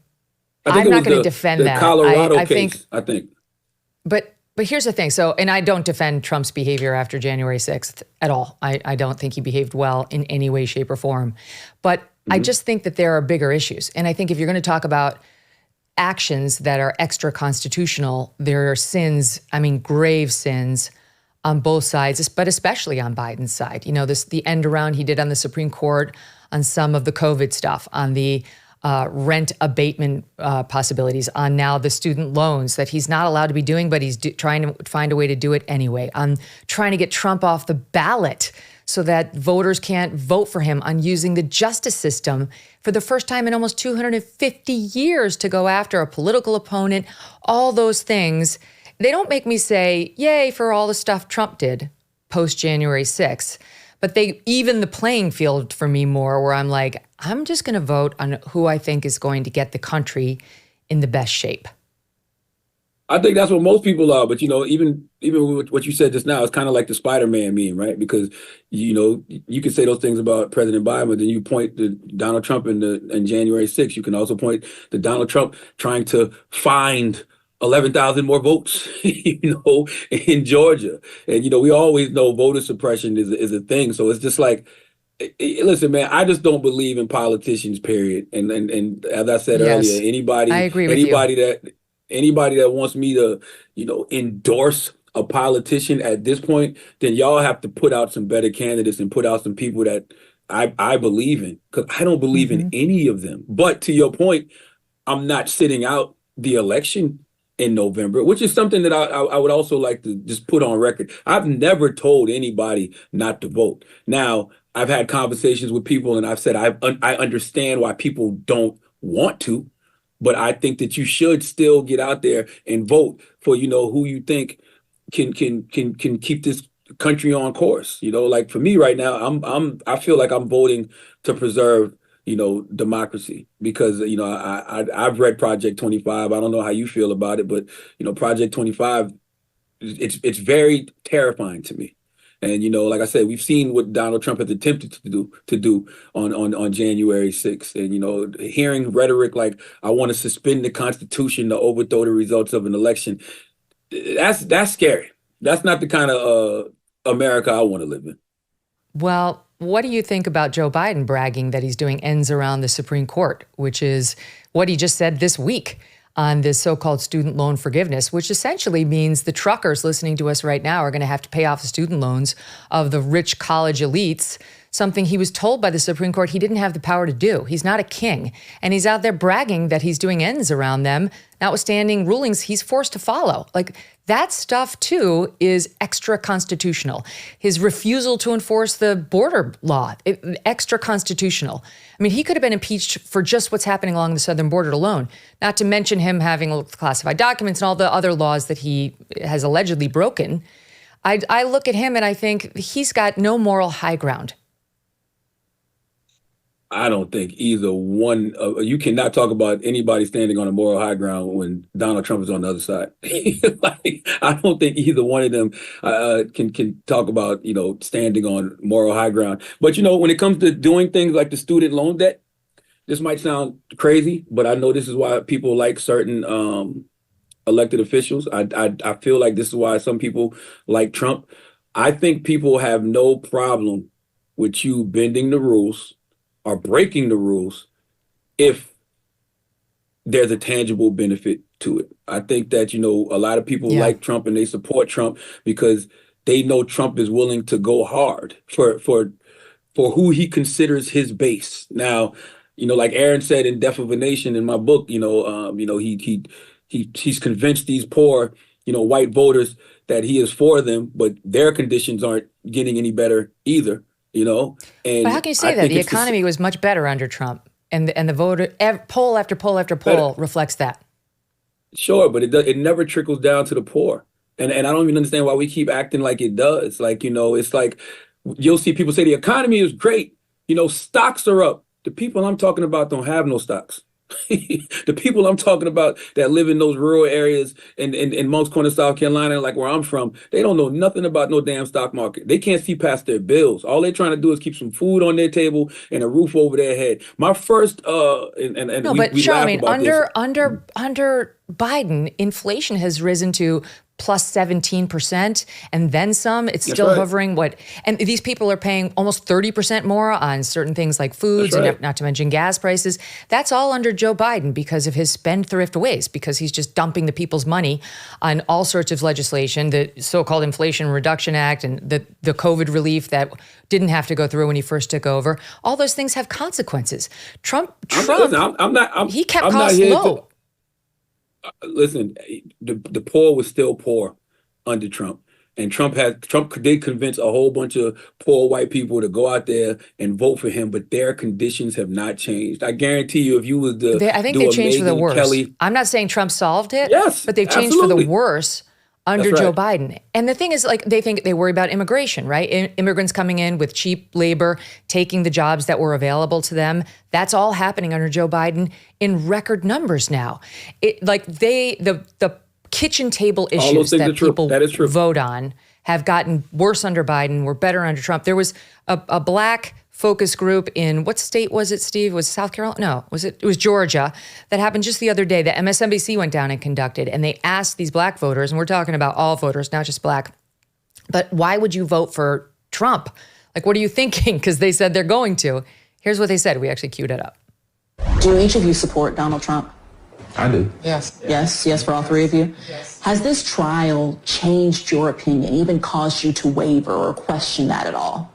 A: not going to defend that.
B: Colorado case, I think.
A: But But here's the thing. So, and I don't defend Trump's behavior after January 6th at all. I don't think he behaved well in any way, shape, or form. But I just think that there are bigger issues. And I think if you're going to talk about actions that are extra constitutional, there are sins, I mean, grave sins on both sides, but especially on Biden's side. You know, the end around he did on the Supreme Court on some of the COVID stuff, on the rent abatement possibilities, on now the student loans that he's not allowed to be doing, but he's trying to find a way to do it anyway, on trying to get Trump off the ballot so that voters can't vote for him, on using the justice system for the first time in almost 250 years to go after a political opponent, all those things. They don't make me say, yay for all the stuff Trump did post January 6th. But they even the playing field for me more, where I'm like, I'm just going to vote on who I think is going to get the country in the best shape.
B: I think that's what most people are. But, you know, even with what you said just now, it's kind of like the Spider-Man meme, right? Because, you know, you can say those things about President Biden, but then you point to Donald Trump in January 6th. You can also point to Donald Trump trying to find 11,000 more votes, you know, in Georgia. And, you know, we always know voter suppression is a thing. So it's just like, listen, man, I just don't believe in politicians, period. And as I said earlier,
A: I agree with
B: anybody that wants me to, you know, endorse a politician at this point, then y'all have to put out some better candidates and put out some people that I believe in, because I don't believe in any of them. But to your point, I'm not sitting out the election in November, which is something that I would also like to just put on record. I've never told anybody not to vote. Now, I've had conversations with people and I've said I understand why people don't want to, but I think that you should still get out there and vote for, you know, who you think can keep this country on course. You know, like for me right now, I feel like I'm voting to preserve, you know, democracy, because, you know, I've read Project 25. I don't know how you feel about it, but, you know, Project 25, it's very terrifying to me. And, you know, like I said, we've seen what Donald Trump has attempted to do on January 6th. And, you know, hearing rhetoric like, I want to suspend the Constitution to overthrow the results of an election, that's scary. That's not the kind of America I want to live in.
A: Well, what do you think about Joe Biden bragging that he's doing ends around the Supreme Court, which is what he just said this week on this so-called student loan forgiveness, which essentially means the truckers listening to us right now are going to have to pay off the student loans of the rich college elites, something he was told by the Supreme Court he didn't have the power to do. He's not a king, and he's out there bragging that he's doing ends around them, notwithstanding rulings he's forced to follow. Like, that stuff, too, is extra constitutional. His refusal to enforce the border law, extra constitutional. I mean, he could have been impeached for just what's happening along the southern border alone, not to mention him having classified documents and all the other laws that he has allegedly broken. I look at him and I think he's got no moral high ground.
B: I don't think either one. You cannot talk about anybody standing on a moral high ground when Donald Trump is on the other side. Like, I don't think either one of them can talk about, you know, standing on moral high ground. But, you know, when it comes to doing things like the student loan debt, this might sound crazy, but I know this is why people like certain elected officials. I feel like this is why some people like Trump. I think people have no problem with you bending the rules are breaking the rules if there's a tangible benefit to it. I think that, you know, a lot of people like Trump and they support Trump because they know Trump is willing to go hard for who he considers his base. Now, you know, like Aaron said in Death of a Nation in my book, you know, he's convinced these poor, you know, white voters that he is for them, but their conditions aren't getting any better either. You know, and
A: but how can you say that? The economy was much better under Trump, and the voter poll after poll after poll reflects that.
B: Sure, but it never trickles down to the poor, and I don't even understand why we keep acting like it does. Like, you know, it's like you'll see people say the economy is great. You know, stocks are up. The people I'm talking about don't have no stocks. The people I'm talking about that live in those rural areas in Moncks Corner, South Carolina, like where I'm from, they don't know nothing about no damn stock market. They can't see past their bills. All they're trying to do is keep some food on their table and a roof over their head. My first
A: but Charlamagne, under Biden, inflation has risen to plus 17% and then some. It's
B: That's
A: still
B: right.
A: hovering and these people are paying almost 30% more on certain things like foods,
B: That's right.
A: and not to mention gas prices. That's all under Joe Biden because of his spendthrift ways, because he's just dumping the people's money on all sorts of legislation, the so-called Inflation Reduction Act and the COVID relief that didn't have to go through when he first took over. All those things have consequences. Trump, he kept costs low.
B: Listen, the poor was still poor under Trump. And Trump did convince a whole bunch of poor white people to go out there and vote for him, but their conditions have not changed. I guarantee you, if you was to
A: I think
B: do
A: they
B: a
A: changed for the
B: Megyn
A: worse.
B: Kelly,
A: I'm not saying Trump solved it,
B: yes,
A: but they've changed for the worse under
B: That's
A: Joe
B: right.
A: Biden. And the thing is, like, they worry about immigration, right? Immigrants coming in with cheap labor, taking the jobs that were available to them. That's all happening under Joe Biden in record numbers now. The kitchen table issues that people vote on have gotten worse under Biden, were better under Trump. There was a black focus group in, what state was it, Steve? Was it South Carolina? No, it was Georgia. That happened just the other day that MSNBC went down and conducted. And they asked these black voters, and we're talking about all voters, not just black, but why would you vote for Trump? Like, what are you thinking? Because they said they're going to. Here's what they said. We actually queued it up.
C: Do each of you support Donald Trump?
D: I do.
C: Yes. Yes for all three of you? Yes. Has this trial changed your opinion, even caused you to waver or question that at all?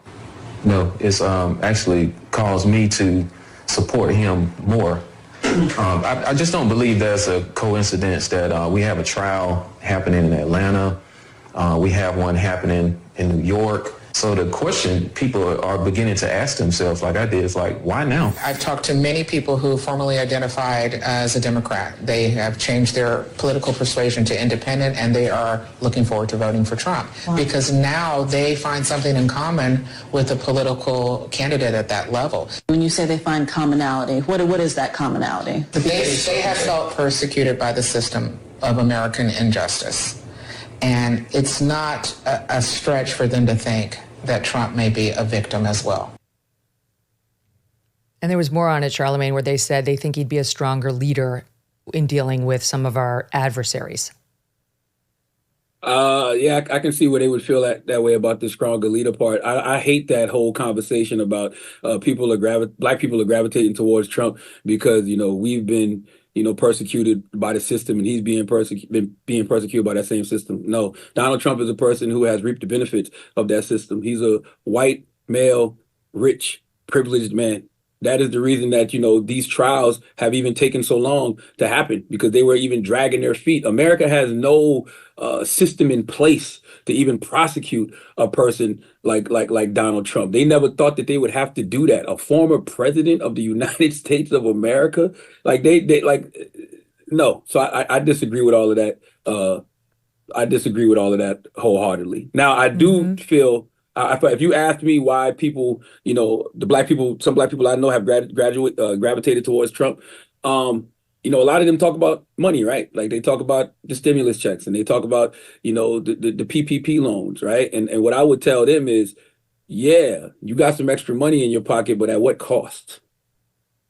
D: No, it's actually caused me to support him more. I just don't believe there's a coincidence that we have a trial happening in Atlanta. We have one happening in New York. So the question people are beginning to ask themselves, like I did, is like, why now?
E: I've talked to many people who formerly identified as a Democrat. They have changed their political persuasion to independent, and they are looking forward to voting for Trump. Wow. Because now they find something in common with a political candidate at that level.
C: When you say they find commonality, what is that commonality?
E: They have felt persecuted by the system of American injustice. And it's not a stretch for them to think that Trump may be a victim as well.
A: And there was more on it, Charlamagne, where they said they think he'd be a stronger leader in dealing with some of our adversaries.
B: Yeah, I can see where they would feel that way about the stronger leader part. I hate that whole conversation about black people are gravitating towards Trump because, we've been persecuted by the system, and he's being persecuted by that same system. No, Donald Trump is a person who has reaped the benefits of that system. He's a white, male, rich, privileged man. That is the reason that, these trials have even taken so long to happen, because they were even dragging their feet. America has no system in place to even prosecute a person like Donald Trump. They never thought that they would have to do that. A former president of the United States of America, no. So I disagree with all of that. I disagree with all of that wholeheartedly. Now, I do feel, if you ask me why people, some black people I know have gravitated towards Trump, a lot of them talk about money, right? Like they talk about the stimulus checks, and they talk about, the PPP loans, right? And what I would tell them is, yeah, you got some extra money in your pocket, but at what cost?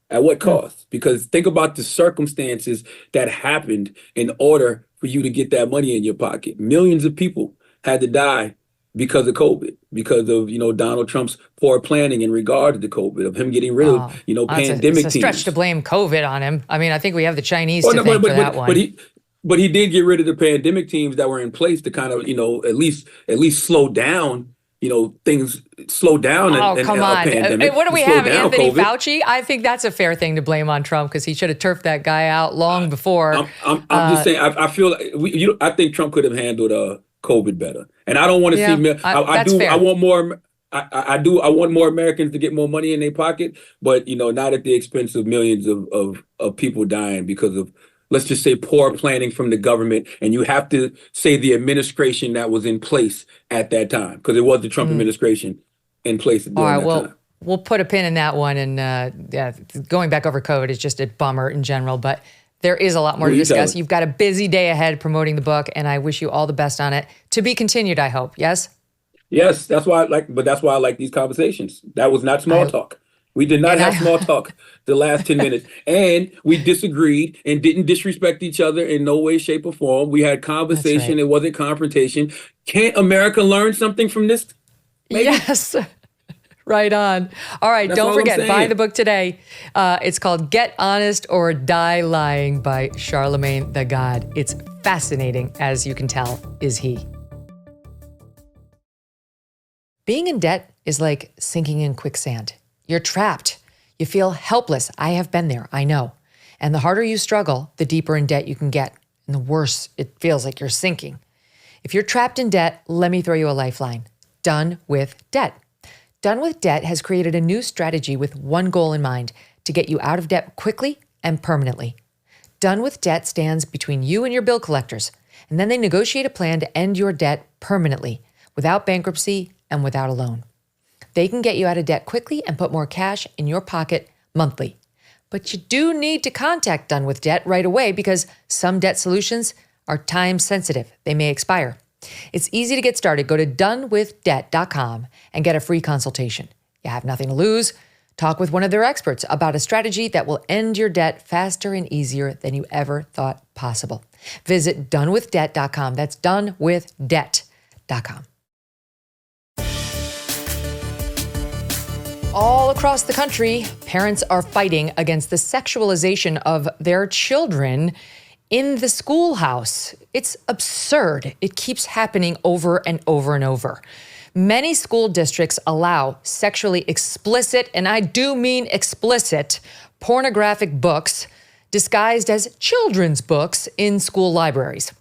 B: At what cost? Because think about the circumstances that happened in order for you to get that money in your pocket. Millions of people had to die because of COVID, because of, Donald Trump's poor planning in regard to the COVID, of him getting rid of, pandemic teams.
A: It's a stretch to blame COVID on him. I mean, I think we have the Chinese to thank for that one.
B: But he did get rid of the pandemic teams that were in place to kind of, at least slow down, things slow down.
A: Come on.
B: Pandemic.
A: What do we have? Anthony
B: COVID.
A: Fauci? I think that's a fair thing to blame on Trump, because he should have turfed that guy out long before.
B: I'm just saying, I feel like I think Trump could have handled COVID better. And I don't want to see, I want more. I want more Americans to get more money in their pocket, but not at the expense of millions of people dying because of, let's just say, poor planning from the government. And you have to say the administration that was in place at that time, because it was the Trump administration in place during that time.
A: We'll put a pin in that one. And going back over COVID is just a bummer in general, but there is a lot more to discuss. You've got a busy day ahead promoting the book, and I wish you all the best on it. To be continued, I hope. Yes?
B: Yes, that's why I like these conversations. That was not small talk. We did not
A: And
B: have small talk the last 10 minutes. And we disagreed and didn't disrespect each other in no way, shape, or form. We had
A: That's
B: conversation.
A: right.
B: It wasn't confrontation. Can't America learn something from this? Maybe?
A: Yes. Right on. All right.
B: That's
A: Don't
B: all I'm
A: forget, buy
B: saying.
A: the book today. It's called Get Honest or Die Lying by Charlamagne the God. It's fascinating, as you can tell, is he. Being in debt is like sinking in quicksand. You're trapped. You feel helpless. I have been there. I know. And the harder you struggle, the deeper in debt you can get. And the worse it feels like you're sinking. If you're trapped in debt, let me throw you a lifeline. Done with Debt. Done with Debt has created a new strategy with one goal in mind: to get you out of debt quickly and permanently. Done with Debt stands between you and your bill collectors, and then they negotiate a plan to end your debt permanently, without bankruptcy and without a loan. They can get you out of debt quickly and put more cash in your pocket monthly. But you do need to contact Done with Debt right away, because some debt solutions are time sensitive. They may expire. It's easy to get started. Go to donewithdebt.com and get a free consultation. You have nothing to lose. Talk with one of their experts about a strategy that will end your debt faster and easier than you ever thought possible. Visit donewithdebt.com. That's donewithdebt.com. All across the country, parents are fighting against the sexualization of their children in the schoolhouse. It's absurd. It keeps happening over and over and over. Many school districts allow sexually explicit, and I do mean explicit, pornographic books disguised as children's books in school libraries.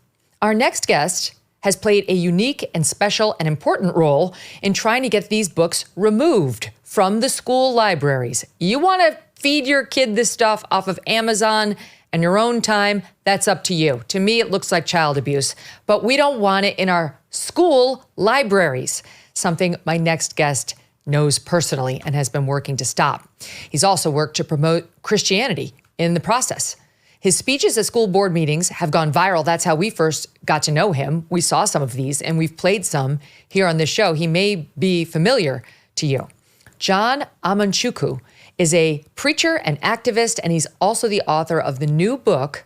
A: Our next guest has played a unique and special and important role in trying to get these books removed from the school libraries. You want to feed your kid this stuff off of Amazon and your own time, that's up to you. To me, it looks like child abuse, but we don't want it in our school libraries, something my next guest knows personally and has been working to stop. He's also worked to promote Christianity in the process. His speeches at school board meetings have gone viral. That's how we first got to know him. We saw some of these and we've played some here on this show. He may be familiar to you. John Amanchukwu is a preacher and activist, and he's also the author of the new book,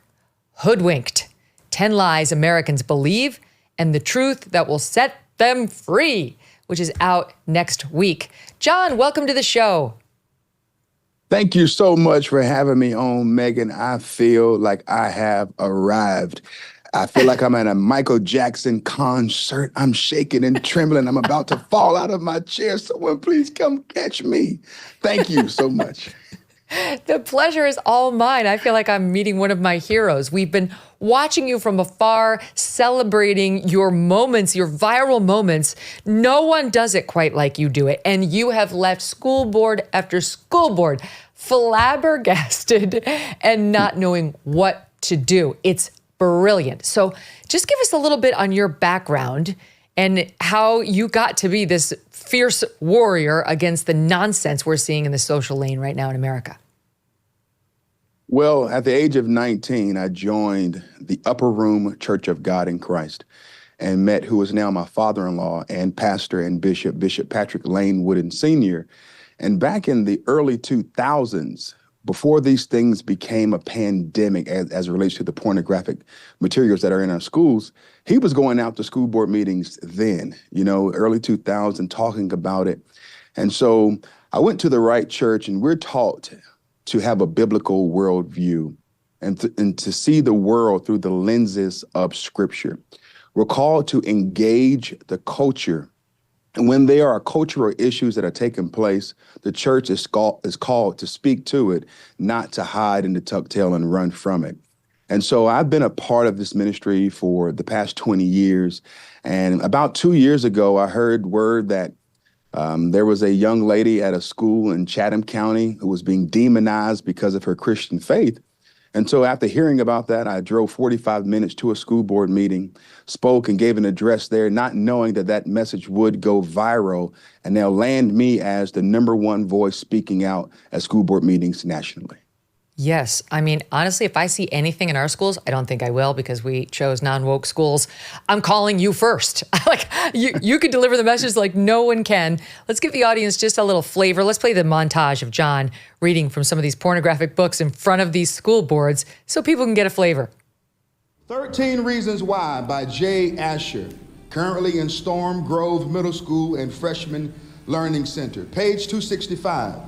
A: Hoodwinked: 10 Lies Americans Believe and the Truth That Will Set Them Free, which is out next week. John, welcome to the show.
F: Thank you so much for having me on, Megyn. I feel like I have arrived. I feel like I'm at a Michael Jackson concert. I'm shaking and trembling. I'm about to fall out of my chair. Someone please come catch me. Thank you so much.
A: The pleasure is all mine. I feel like I'm meeting one of my heroes. We've been watching you from afar, celebrating your moments, your viral moments. No one does it quite like you do it. And you have left school board after school board flabbergasted and not knowing what to do. It's brilliant. So just give us a little bit on your background and how you got to be this fierce warrior against the nonsense we're seeing in the social lane right now in America.
F: Well, at the age of 19, I joined the Upper Room Church of God in Christ and met who is now my father-in-law and pastor and Bishop Patrick Lane Wooden Sr. And back in the early 2000s, before these things became a pandemic as it relates to the pornographic materials that are in our schools, he was going out to school board meetings then, early 2000, talking about it. And so I went to the right church, and we're taught to have a biblical worldview and to see the world through the lenses of Scripture. We're called to engage the culture. And when there are cultural issues that are taking place, the church is called to speak to it, not to hide in the tuck tail and run from it. And so I've been a part of this ministry for the past 20 years. And about 2 years ago, I heard word that there was a young lady at a school in Chatham County who was being demonized because of her Christian faith. And so after hearing about that, I drove 45 minutes to a school board meeting, spoke and gave an address there, not knowing that that message would go viral, and they'll land me as the #1 voice speaking out at school board meetings nationally.
A: Yes. I mean, honestly, if I see anything in our schools, I don't think I will because we chose non-woke schools. I'm calling you first. Like you could deliver the message like no one can. Let's give the audience just a little flavor. Let's play the montage of John reading from some of these pornographic books in front of these school boards so people can get a flavor.
F: 13 Reasons Why by Jay Asher, currently in Storm Grove Middle School and Freshman Learning Center. Page 265.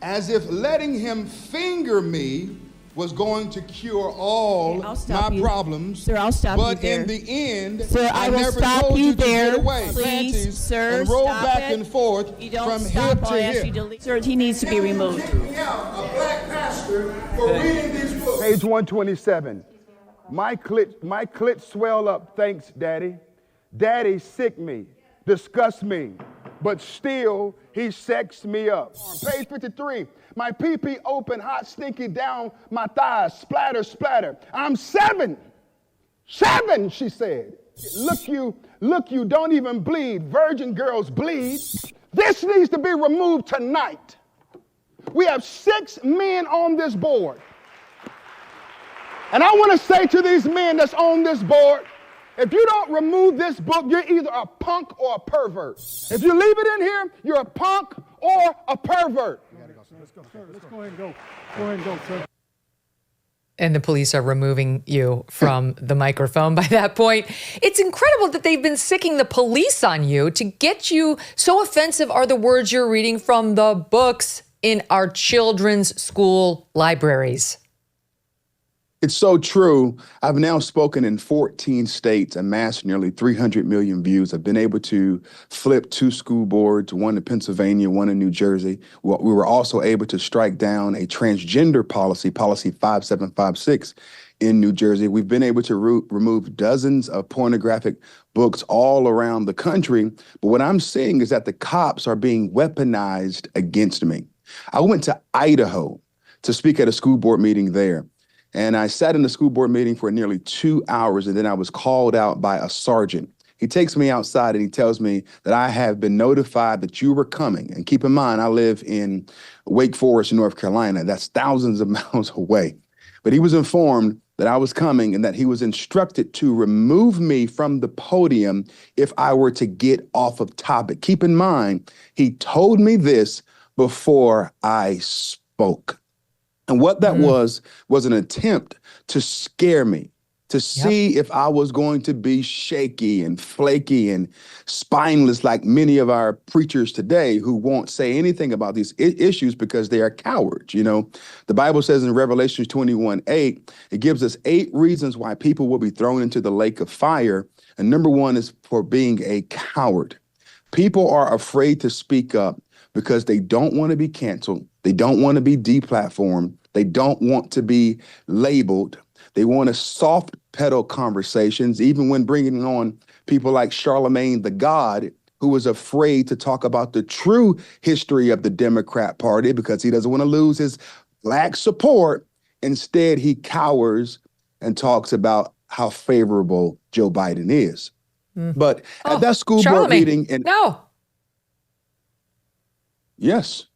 F: As if letting him finger me was going to cure all my problems.
G: Sir, I'll stop you there.
F: But in the end,
G: Sir, I will
F: never
G: stop
F: told
G: you
F: you to
G: there.
F: get away.
G: Please,
F: Panties
G: sir,
F: and roll
G: stop
F: back
G: it.
F: and forth
G: You don't
F: from
G: stop.
F: hip
G: I'll
F: to
G: ask
F: hip.
G: you to leave. Sir, he needs to be removed.
F: A black pastor for reading these books. Page 127. My clit swell up, thanks, Daddy. Daddy sick me, disgust me, but still he sexed me up. Page 53. My pee-pee open, hot, stinky down my thighs, splatter, splatter. I'm 7, she said. Look, you don't even bleed. Virgin girls bleed. This needs to be removed tonight. We have 6 men on this board. And I want to say to these men that's on this board, if you don't remove this book, you're either a punk or a pervert. If you leave it in here, you're a punk or a pervert.
H: Let's go, sir. Let's go ahead and go. Go ahead and go, sir.
A: And the police are removing you from the microphone by that point. It's incredible that they've been sicking the police on you to get you. So offensive are the words you're reading from the books in our children's school libraries.
F: It's so true. I've now spoken in 14 states, amassed nearly 300 million views. I've been able to flip 2 school boards, one in Pennsylvania, one in New Jersey. We were also able to strike down a transgender policy, policy 5756 in New Jersey. We've been able to remove dozens of pornographic books all around the country. But what I'm seeing is that the cops are being weaponized against me. I went to Idaho to speak at a school board meeting there. And I sat in the school board meeting for nearly 2 hours, and then I was called out by a sergeant. He takes me outside and he tells me that I have been notified that you were coming. And keep in mind, I live in Wake Forest, North Carolina. That's thousands of miles away. But he was informed that I was coming and that he was instructed to remove me from the podium if I were to get off of topic. Keep in mind, he told me this before I spoke. And what that was an attempt to scare me, to see if I was going to be shaky and flaky and spineless like many of our preachers today who won't say anything about these issues because they are cowards. You know, the Bible says in Revelation 21:8, it gives us 8 reasons why people will be thrown into the lake of fire. And number 1 is for being a coward. People are afraid to speak up because they don't want to be canceled. They don't want to be deplatformed. They don't want to be labeled. They want to soft pedal conversations, even when bringing on people like Charlamagne the God, who was afraid to talk about the true history of the Democrat Party because he doesn't want to lose his black support. Instead, he cowers and talks about how favorable Joe Biden is. But at that school board meeting, Yes.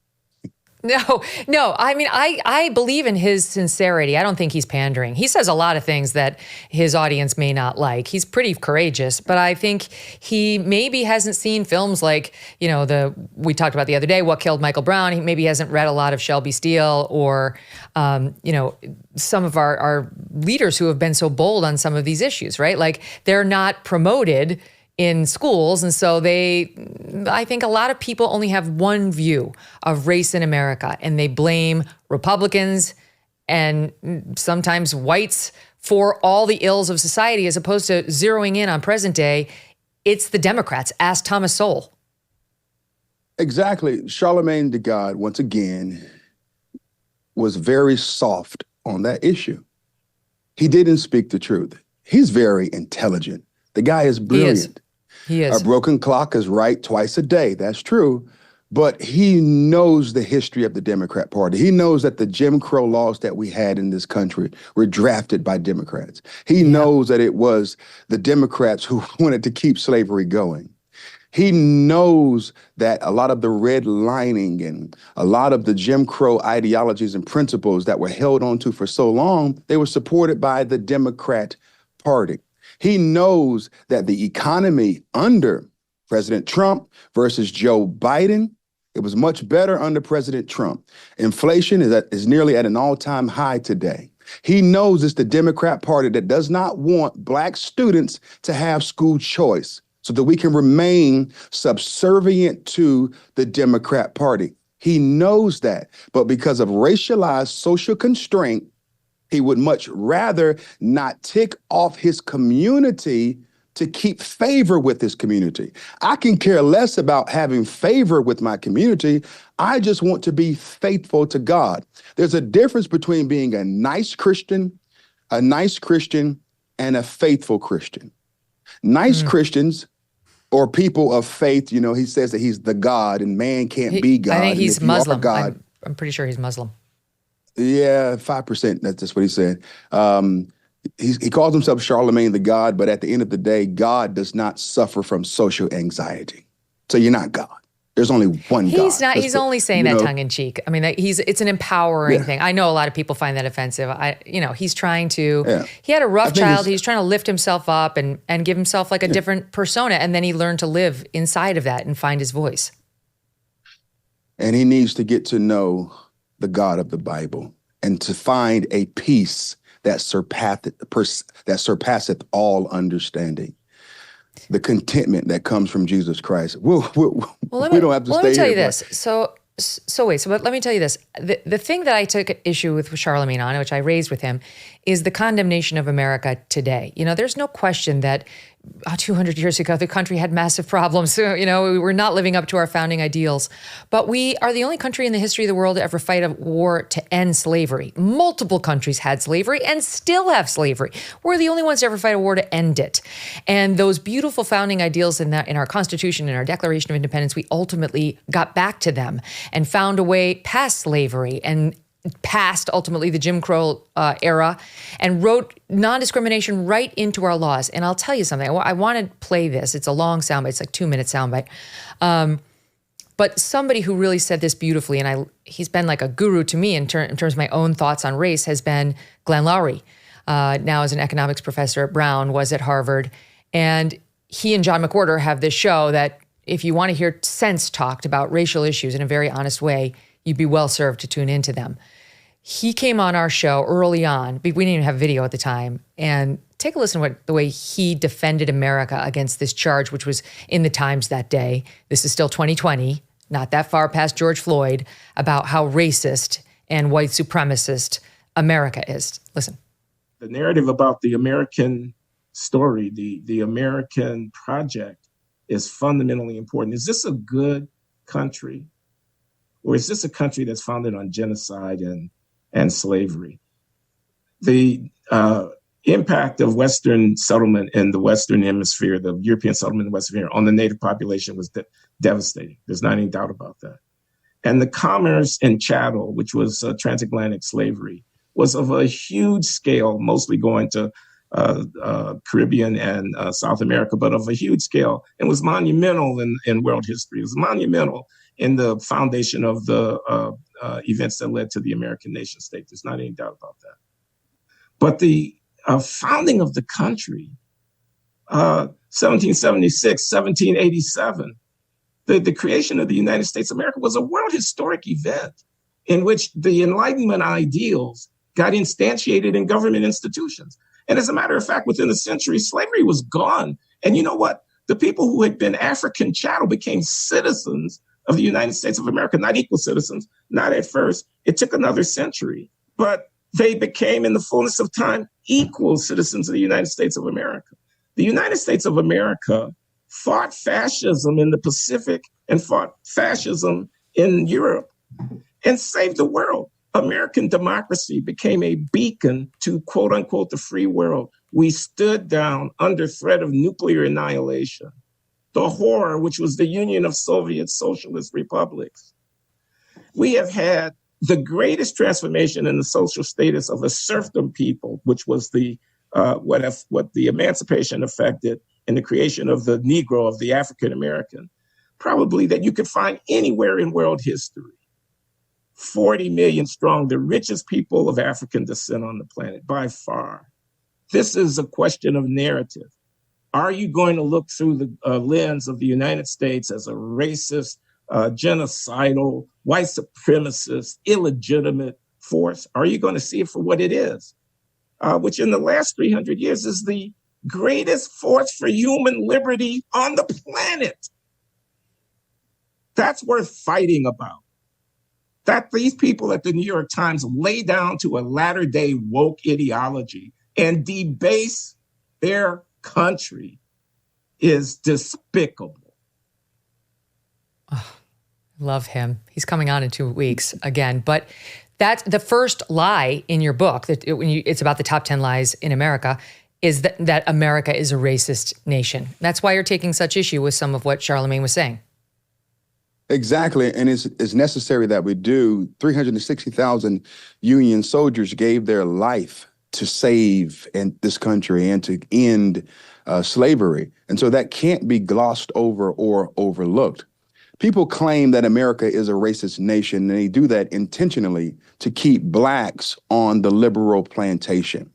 A: No. I mean, I believe in his sincerity. I don't think he's pandering. He says a lot of things that his audience may not like. He's pretty courageous, but I think he maybe hasn't seen films like, you know, we talked about the other day, What Killed Michael Brown. He maybe hasn't read a lot of Shelby Steele or, you know, some of our leaders who have been so bold on some of these issues, right? Like they're not promoted in schools. And so I think a lot of people only have one view of race in America, and they blame Republicans and sometimes whites for all the ills of society, as opposed to zeroing in on present day. It's the Democrats. Ask Thomas Sowell.
F: Exactly. Charlamagne the God, once again, was very soft on that issue. He didn't speak the truth. He's very intelligent. The guy is brilliant.
A: He is.
F: A broken clock is right twice a day. That's true. But he knows the history of the Democrat Party. He knows that the Jim Crow laws that we had in this country were drafted by Democrats. He knows that it was the Democrats who wanted to keep slavery going. He knows that a lot of the redlining and a lot of the Jim Crow ideologies and principles that were held onto for so long, they were supported by the Democrat Party. He knows that the economy under President Trump versus Joe Biden, it was much better under President Trump. Inflation is nearly at an all-time high today. He knows it's the Democrat Party that does not want Black students to have school choice so that we can remain subservient to the Democrat Party. He knows that, but because of racialized social constraint, he would much rather not tick off his community to keep favor with his community. I can care less about having favor with my community. I just want to be faithful to God. There's a difference between being a nice Christian, and a faithful Christian. Nice Christians or people of faith, you know, he says that he's the God and man can't be God.
A: I think he's Muslim.
F: God,
A: I'm pretty sure he's Muslim.
F: Yeah, 5%. That's what he said. He calls himself Charlamagne the God, but at the end of the day, God does not suffer from social anxiety. So you're not God. There's only one God.
A: He's not. He's only saying that tongue in cheek. I mean, it's an empowering thing. I know a lot of people find that offensive. He's trying to. Yeah. He had a rough child. He's trying to lift himself up and give himself like a different persona, and then he learned to live inside of that and find his voice.
F: And he needs to get to know the God of the Bible and to find a peace that surpasseth all understanding. The contentment that comes from Jesus Christ. We don't have to stay here.
A: Let me tell you this. So let me tell you this. The thing that I took issue with Charlamagne on, which I raised with him, is the condemnation of America today. You know, there's no question that 200 years ago, the country had massive problems. So, you know, we were not living up to our founding ideals. But we are the only country in the history of the world to ever fight a war to end slavery. Multiple countries had slavery and still have slavery. We're the only ones to ever fight a war to end it. And those beautiful founding ideals in our Constitution, in our Declaration of Independence, we ultimately got back to them and found a way past slavery and past ultimately the Jim Crow era and wrote non-discrimination right into our laws. And I'll tell you something. I want to play this. It's a long soundbite. It's like 2-minute soundbite. But somebody who really said this beautifully, and he's been like a guru to me in terms of my own thoughts on race, has been Glenn Loury. Now as an economics professor at Brown, was at Harvard. And he and John McWhorter have this show that if you want to hear sense talked about racial issues in a very honest way, you'd be well served to tune into them. He came on our show early on. We didn't even have video at the time. And take a listen to the way he defended America against this charge, which was in the Times that day. This is still 2020, not that far past George Floyd, about how racist and white supremacist America is. Listen.
I: The narrative about the American story, the American project, is fundamentally important. Is this a good country? Or is this a country that's founded on genocide and slavery? The impact of Western settlement in the Western Hemisphere, the European settlement in the Western Hemisphere on the native population was devastating. There's not any doubt about that. And the commerce in chattel, which was transatlantic slavery, was of a huge scale, mostly going to Caribbean and South America, but of a huge scale, and was monumental in world history. It was monumental in the foundation of the events that led to the American nation state. There's not any doubt about that. But the founding of the country, 1776, 1787, the creation of the United States of America was a world historic event in which the Enlightenment ideals got instantiated in government institutions. And as a matter of fact, within a century, slavery was gone. And you know what? The people who had been African chattel became citizens of the United States of America, not equal citizens, not at first. It took another century, but they became, in the fullness of time, equal citizens of the United States of America. The United States of America fought fascism in the Pacific and fought fascism in Europe and saved the world. American democracy became a beacon to, quote unquote, the free world. We stood down under threat of nuclear annihilation. The horror, which was the Union of Soviet Socialist Republics. We have had the greatest transformation in the social status of a serfdom people, which was what the emancipation affected and the creation of the Negro, of the African American, probably that you could find anywhere in world history. 40 million strong, the richest people of African descent on the planet by far. This is a question of narrative. Are you going to look through the lens of the United States as a racist, genocidal, white supremacist, illegitimate force? Are you going to see it for what it is? Which in the last 300 years is the greatest force for human liberty on the planet. That's worth fighting about. That these people at the New York Times lay down to a latter-day woke ideology and debase their country is despicable.
A: Oh, love him. He's coming on in 2 weeks again. But that's the first lie in your book, it's about the top 10 lies in America, is that America is a racist nation. That's why you're taking such issue with some of what Charlamagne was saying.
F: Exactly, and it's necessary that we do. 360,000 Union soldiers gave their life to save this country and to end slavery. And so that can't be glossed over or overlooked. People claim that America is a racist nation, and they do that intentionally to keep blacks on the liberal plantation.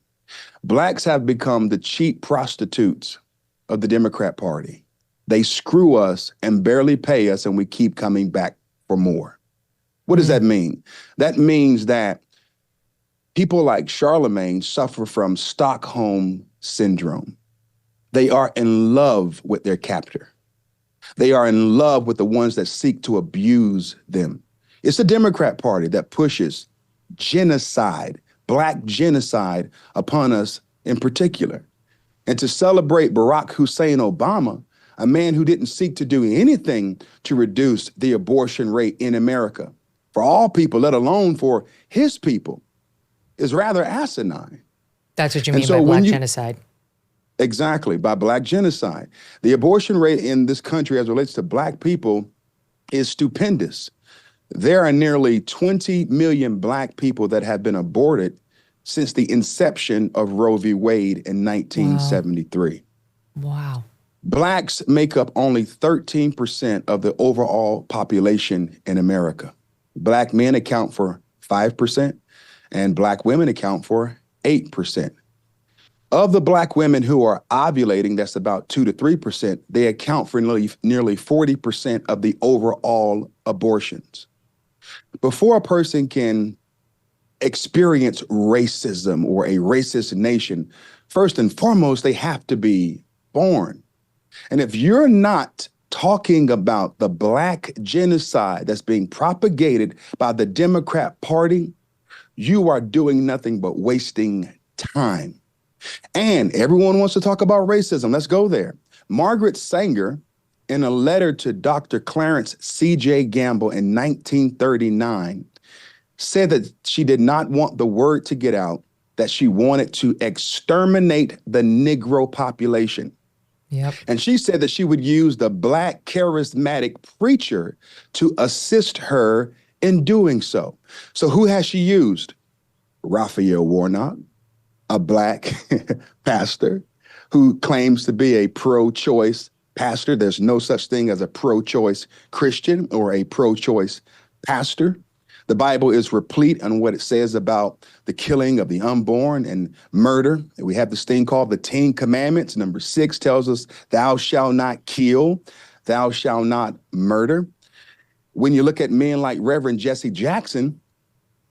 F: Blacks have become the cheap prostitutes of the Democrat Party. They screw us and barely pay us, and we keep coming back for more. What does that mean? That means that people like Charlamagne suffer from Stockholm syndrome. They are in love with their captor. They are in love with the ones that seek to abuse them. It's the Democrat Party that pushes genocide, black genocide upon us in particular. And to celebrate Barack Hussein Obama, a man who didn't seek to do anything to reduce the abortion rate in America for all people, let alone for his people, is rather asinine.
A: That's what you mean by black genocide.
F: Exactly, by black genocide. The abortion rate in this country as it relates to black people is stupendous. There are nearly 20 million black people that have been aborted since the inception of Roe v. Wade in 1973.
A: Wow.
F: Blacks make up only 13% of the overall population in America. Black men account for 5%, and black women account for 8%. Of the black women who are ovulating, that's about 2 to 3%, they account for nearly 40% of the overall abortions. Before a person can experience racism or a racist nation, first and foremost, they have to be born. And if you're not talking about the black genocide that's being propagated by the Democrat Party, you are doing nothing but wasting time. And everyone wants to talk about racism. Let's go there. Margaret Sanger, in a letter to Dr. Clarence C.J. Gamble in 1939, said that she did not want the word to get out, that she wanted to exterminate the Negro population.
A: Yep.
F: And she said that she would use the black charismatic preacher to assist her in doing so. So who has she used? Raphael Warnock, a black pastor who claims to be a pro-choice pastor. There's no such thing as a pro-choice Christian or a pro-choice pastor. The Bible is replete on what it says about the killing of the unborn and murder. We have this thing called the 10 Commandments. Number 6 tells us, thou shalt not kill, thou shalt not murder. When you look at men like Reverend Jesse Jackson,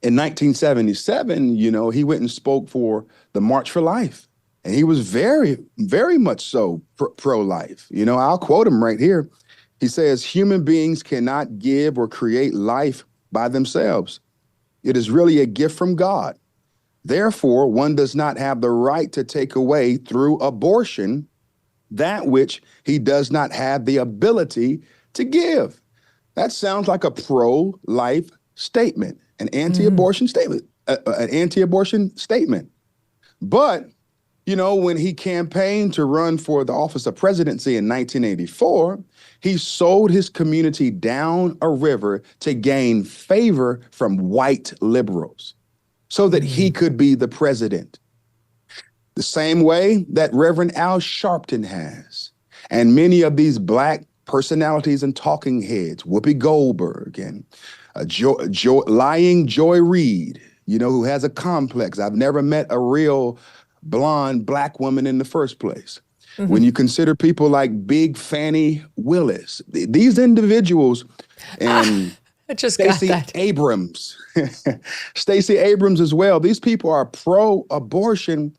F: in 1977, he went and spoke for the March for Life. And he was very, very much so pro-life. I'll quote him right here. He says, human beings cannot give or create life by themselves. It is really a gift from God. Therefore, one does not have the right to take away through abortion that which he does not have the ability to give. That sounds like a pro-life statement, an anti-abortion statement, But, when he campaigned to run for the office of presidency in 1984, he sold his community down a river to gain favor from white liberals so that he could be the president. The same way that Reverend Al Sharpton has. And many of these black personalities and talking heads, Whoopi Goldberg and lying Joy Reid, who has a complex. I've never met a real blonde black woman in the first place. Mm-hmm. When you consider people like Big Fannie Willis, these individuals, and
A: I just got
F: Stacey
A: that.
F: Abrams, Stacey Abrams as well. These people are pro-abortion,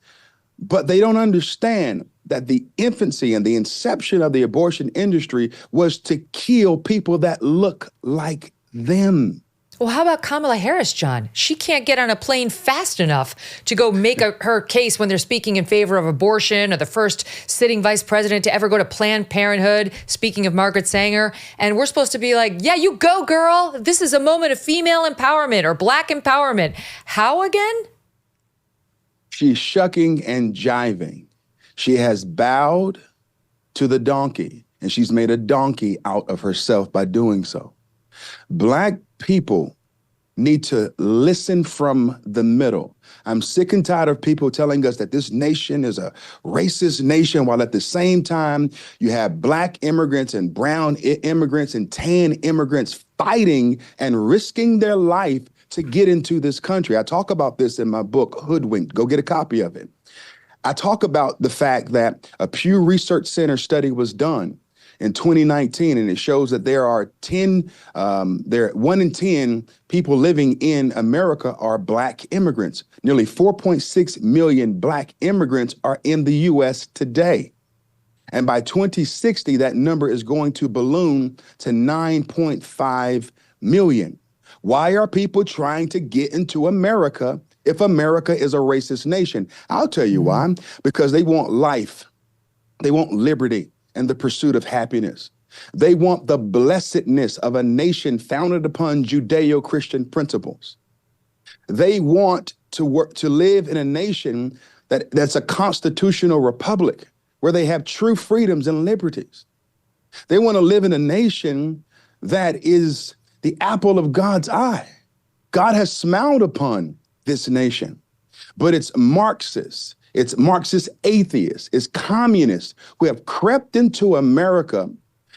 F: but they don't understand that the infancy and the inception of the abortion industry was to kill people that look like them.
A: Well, how about Kamala Harris, John? She can't get on a plane fast enough to go make her case when they're speaking in favor of abortion, or the first sitting vice president to ever go to Planned Parenthood, speaking of Margaret Sanger. And we're supposed to be like, yeah, you go, girl. This is a moment of female empowerment or black empowerment. How again?
F: She's shucking and jiving. She has bowed to the donkey, and she's made a donkey out of herself by doing so. Black people need to listen from the middle. I'm sick and tired of people telling us that this nation is a racist nation, while at the same time you have black immigrants and brown immigrants and tan immigrants fighting and risking their life to get into this country. I talk about this in my book, Hoodwinked. Go get a copy of it. I talk about the fact that a Pew Research Center study was done in 2019, and it shows that there are 1 in 10 people living in America are black immigrants. Nearly 4.6 million black immigrants are in the U.S. today. And by 2060, that number is going to balloon to 9.5 million. Why are people trying to get into America if America is a racist nation? I'll tell you why. Because they want life. They want liberty and the pursuit of happiness. They want the blessedness of a nation founded upon Judeo-Christian principles. They want to live in a nation that's a constitutional republic where they have true freedoms and liberties. They want to live in a nation that is the apple of God's eye. God has smiled upon this nation, but it's Marxists, it's Marxist atheists, it's communists who have crept into America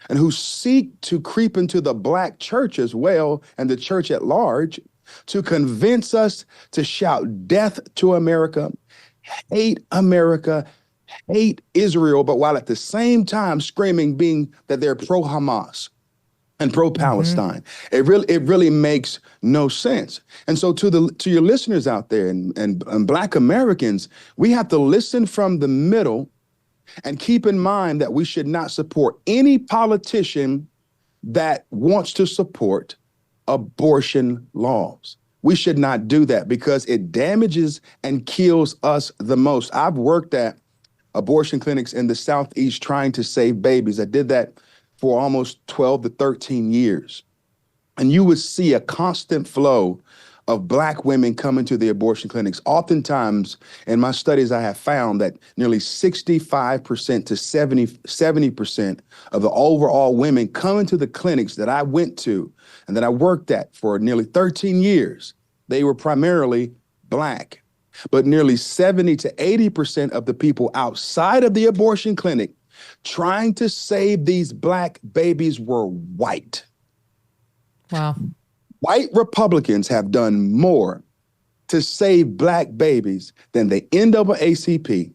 F: and who seek to creep into the black church as well, and the church at large, to convince us to shout death to America, hate Israel, but while at the same time screaming that they're pro-Hamas and pro-Palestine. Mm-hmm. It really makes no sense. And so to your listeners out there and Black Americans, we have to listen from the middle and keep in mind that we should not support any politician that wants to support abortion laws. We should not do that because it damages and kills us the most. I've worked at abortion clinics in the Southeast trying to save babies. I did that for almost 12 to 13 years. And you would see a constant flow of Black women coming to the abortion clinics. Oftentimes, in my studies, I have found that nearly 65% to 70% of the overall women coming to the clinics that I went to and that I worked at for nearly 13 years, they were primarily Black. But nearly 70 to 80% of the people outside of the abortion clinic trying to save these Black babies were white.
A: Wow.
F: White Republicans have done more to save Black babies than the NAACP,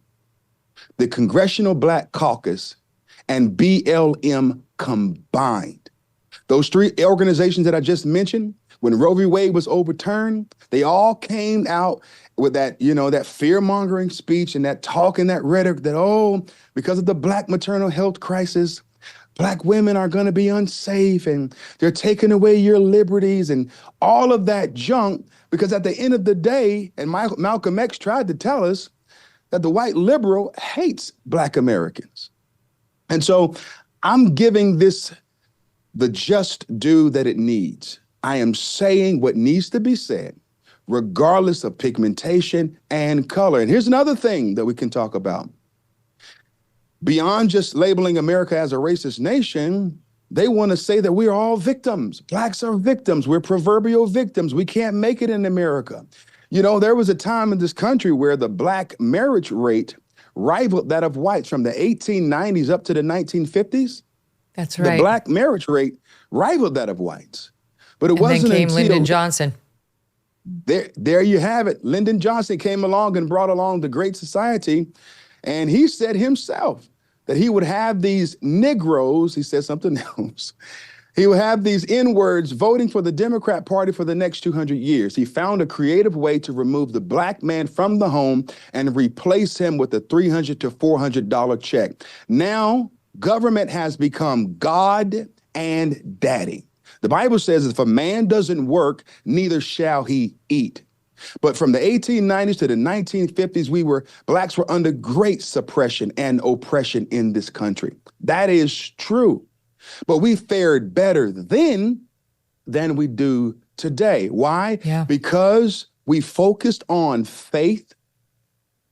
F: the Congressional Black Caucus, and BLM combined. Those three organizations that I just mentioned, when Roe v. Wade was overturned, they all came out with that, that fear-mongering speech and that talk and that rhetoric that, because of the Black maternal health crisis, Black women are going to be unsafe and they're taking away your liberties and all of that junk. Because at the end of the day, and Malcolm X tried to tell us that the white liberal hates Black Americans. And so I'm giving this the just due that it needs. I am saying what needs to be said, regardless of pigmentation and color. And here's another thing that we can talk about. Beyond just labeling America as a racist nation, they want to say that we're all victims. Blacks are victims. We're proverbial victims. We can't make it in America. There was a time in this country where the Black marriage rate rivaled that of whites from the 1890s up to the 1950s.
A: That's right.
F: The black marriage rate rivaled that of whites. But it
A: and
F: wasn't
A: then came
F: until
A: Lyndon Johnson.
F: There you have it. Lyndon Johnson came along and brought along the Great Society. And he said himself that he would have these Negroes, he said something else, he would have these N-words voting for the Democrat Party for the next 200 years. He found a creative way to remove the black man from the home and replace him with a $300 to $400 check. Now, government has become God and daddy. The Bible says if a man doesn't work, neither shall he eat. But from the 1890s to the 1950s, blacks were under great suppression and oppression in this country. That is true. But we fared better then than we do today. Why?
A: Yeah.
F: Because we focused on faith,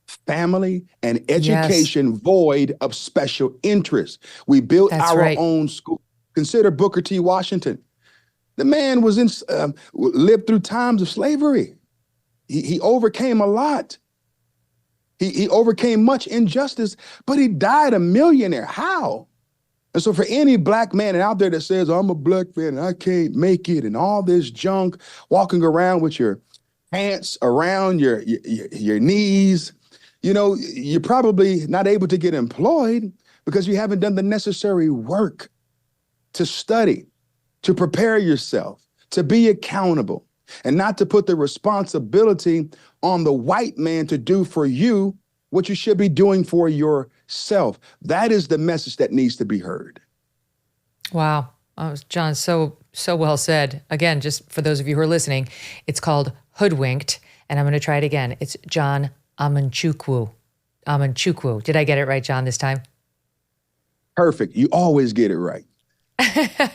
F: family, and education void of special interest. We built our own school. Consider Booker T. Washington. The man was lived through times of slavery. He overcame a lot. He overcame much injustice, but he died a millionaire. How? And so for any black man out there that says, I'm a black man and I can't make it and all this junk, walking around with your pants around your knees, you're probably not able to get employed because you haven't done the necessary work to study, to prepare yourself, to be accountable, and not to put the responsibility on the white man to do for you what you should be doing for yourself. That is the message that needs to be heard.
A: Wow. John, so well said. Again, just for those of you who are listening, it's called Hoodwinked, and I'm going to try it again. It's John Amanchukwu. Did I get it right, John, this time?
F: Perfect. You always get it right.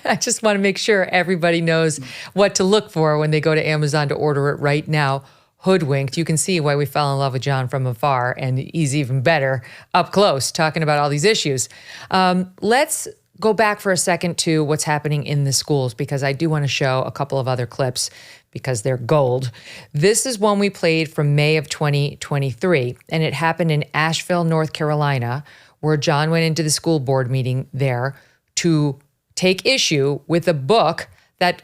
A: I just want to make sure everybody knows what to look for when they go to Amazon to order it right now. Hoodwinked. You can see why we fell in love with John from afar, and he's even better up close talking about all these issues. Let's go back for a second to what's happening in the schools, because I do want to show a couple of other clips because they're gold. This is one we played from May of 2023, and it happened in Asheville, North Carolina, where John went into the school board meeting there to take issue with a book that,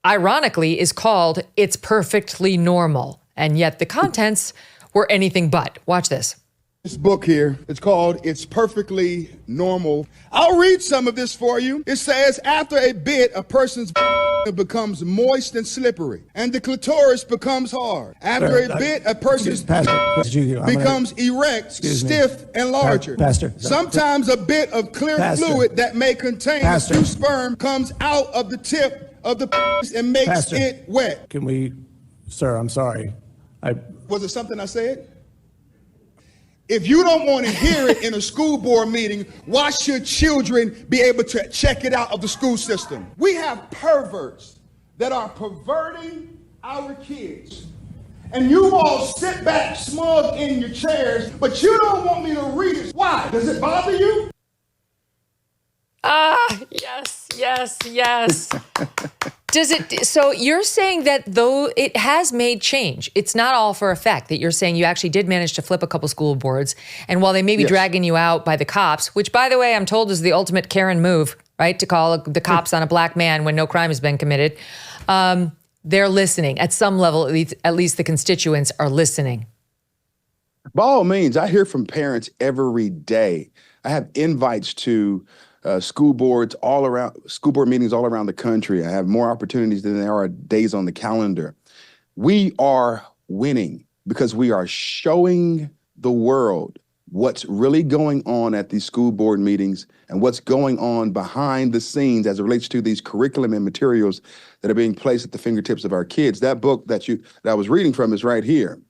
A: ironically, is called It's Perfectly Normal. And yet the contents were anything but. Watch this.
F: This book here, it's called It's Perfectly Normal. I'll read some of this for you. It says, after a bit, a person's becomes moist and slippery, and the clitoris becomes hard. After a bit, a person's becomes erect, stiff, and larger. Sometimes a bit of clear fluid that may contain a few sperm comes out of the tip of the penis and makes it wet.
H: Can we, sir, I'm sorry.
F: Was it something I said? If you don't want to hear it in a school board meeting, why should children be able to check it out of the school system? We have perverts that are perverting our kids. And you all sit back smug in your chairs, but you don't want me to read it. Why? Does it bother you?
A: Yes. So you're saying that though it has made change, it's not all for effect, that you're saying you actually did manage to flip a couple school boards. And while they may be dragging you out by the cops, which by the way, I'm told is the ultimate Karen move, right? To call the cops on a black man when no crime has been committed. They're listening at some level, at least the constituents are listening.
F: By all means, I hear from parents every day. I have invites to school board meetings all around the country. I have more opportunities than there are days on the calendar. We are winning because we are showing the world what's really going on at these school board meetings and what's going on behind the scenes as it relates to these curriculum and materials that are being placed at the fingertips of our kids. That book that I was reading from is right here.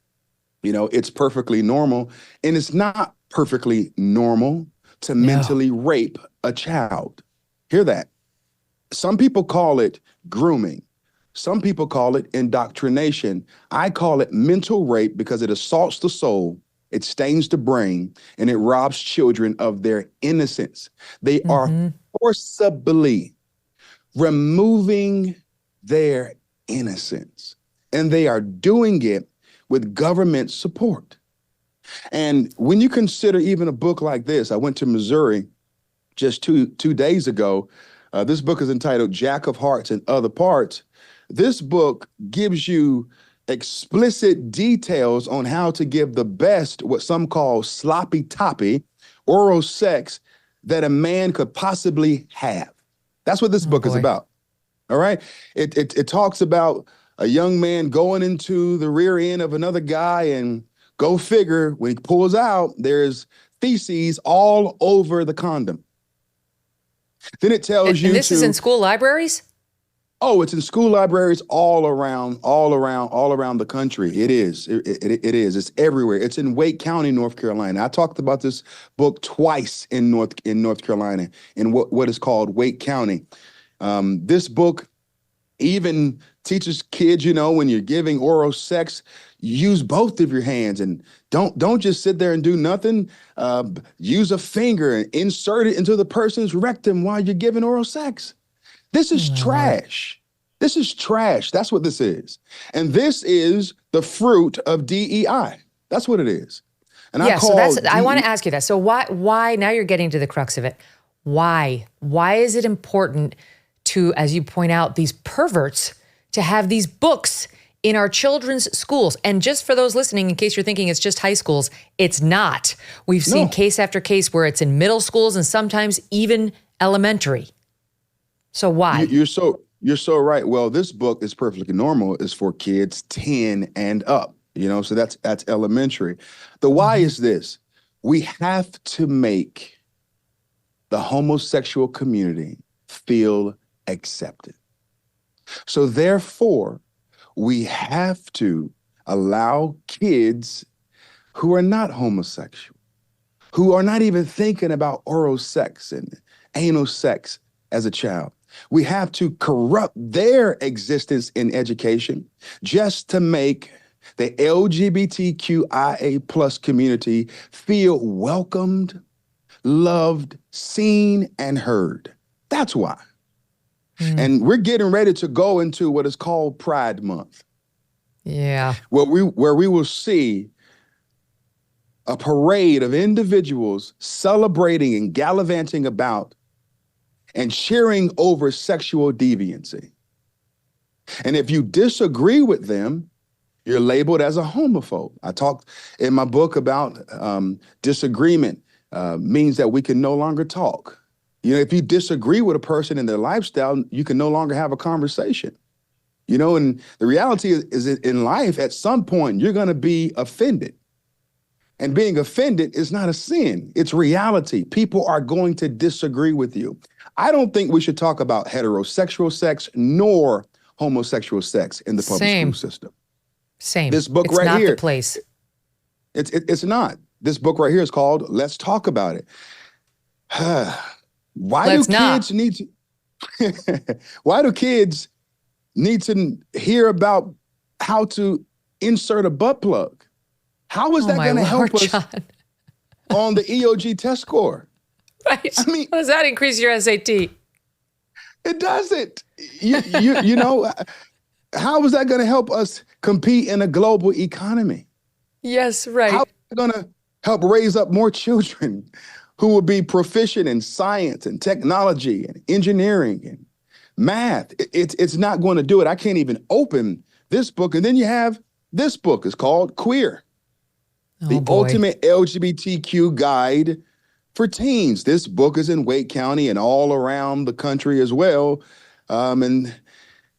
F: It's perfectly normal, and it's not perfectly normal to mentally rape a child. Hear that? Some people call it grooming. Some people call it indoctrination. I call it mental rape because it assaults the soul, it stains the brain, and it robs children of their innocence. They are forcibly removing their innocence, and they are doing it with government support. And when you consider even a book like this, I went to Missouri just two days ago. This book is entitled Jack of Hearts and Other Parts. This book gives you explicit details on how to give the best, what some call sloppy toppy, oral sex that a man could possibly have. That's what this book is about. All right. It talks about a young man going into the rear end of another guy, and go figure, when he pulls out, there's feces all over the condom. Then it tells you
A: and this is in school libraries?
F: Oh, it's in school libraries all around the country. It is. It is. It's everywhere. It's in Wake County, North Carolina. I talked about this book twice in North Carolina, in what is called Wake County. This book even teaches kids, when you're giving oral sex, use both of your hands, and don't just sit there and do nothing. Use a finger and insert it into the person's rectum while you're giving oral sex. This is trash. This is trash. That's what this is. And this is the fruit of DEI. That's what it is. And
A: I want to ask you that. So why, now you're getting to the crux of it. Why is it important to, as you point out, these perverts to have these books in our children's schools? And just for those listening, in case you're thinking it's just high schools, it's not. We've seen case after case where it's in middle schools and sometimes even elementary. So why?
F: You're so right. Well, this book is perfectly normal. It's for kids 10 and up, so that's elementary. The why is this: we have to make the homosexual community feel accepted. So therefore, we have to allow kids who are not homosexual, who are not even thinking about oral sex and anal sex as a child, we have to corrupt their existence in education just to make the LGBTQIA plus community feel welcomed, loved, seen, and heard. That's why. And we're getting ready to go into what is called Pride Month.
A: Yeah.
F: Where we will see a parade of individuals celebrating and gallivanting about and cheering over sexual deviancy. And if you disagree with them, you're labeled as a homophobe. I talked in my book about disagreement means that we can no longer talk. If you disagree with a person in their lifestyle, you can no longer have a conversation. And the reality is that in life, at some point, you're going to be offended. And being offended is not a sin. It's reality. People are going to disagree with you. I don't think we should talk about heterosexual sex nor homosexual sex in the public school system.
A: Same.
F: This book
A: it's
F: right
A: not
F: here.
A: The place.
F: It's not. This book right here is called Let's Talk About It. Why do kids need to hear about how to insert a butt plug? How is that going to help us on the EOG test score?
A: Right. I mean, how does that increase your SAT?
F: It doesn't. You know, how is that going to help us compete in a global economy?
A: Yes, right.
F: How is it going to help raise up more children who will be proficient in science and technology and engineering and math? It's not going to do it. I can't even open this book. And then you have this book. It's called Queer, the ultimate LGBTQ guide for teens. This book is in Wake County and all around the country as well. And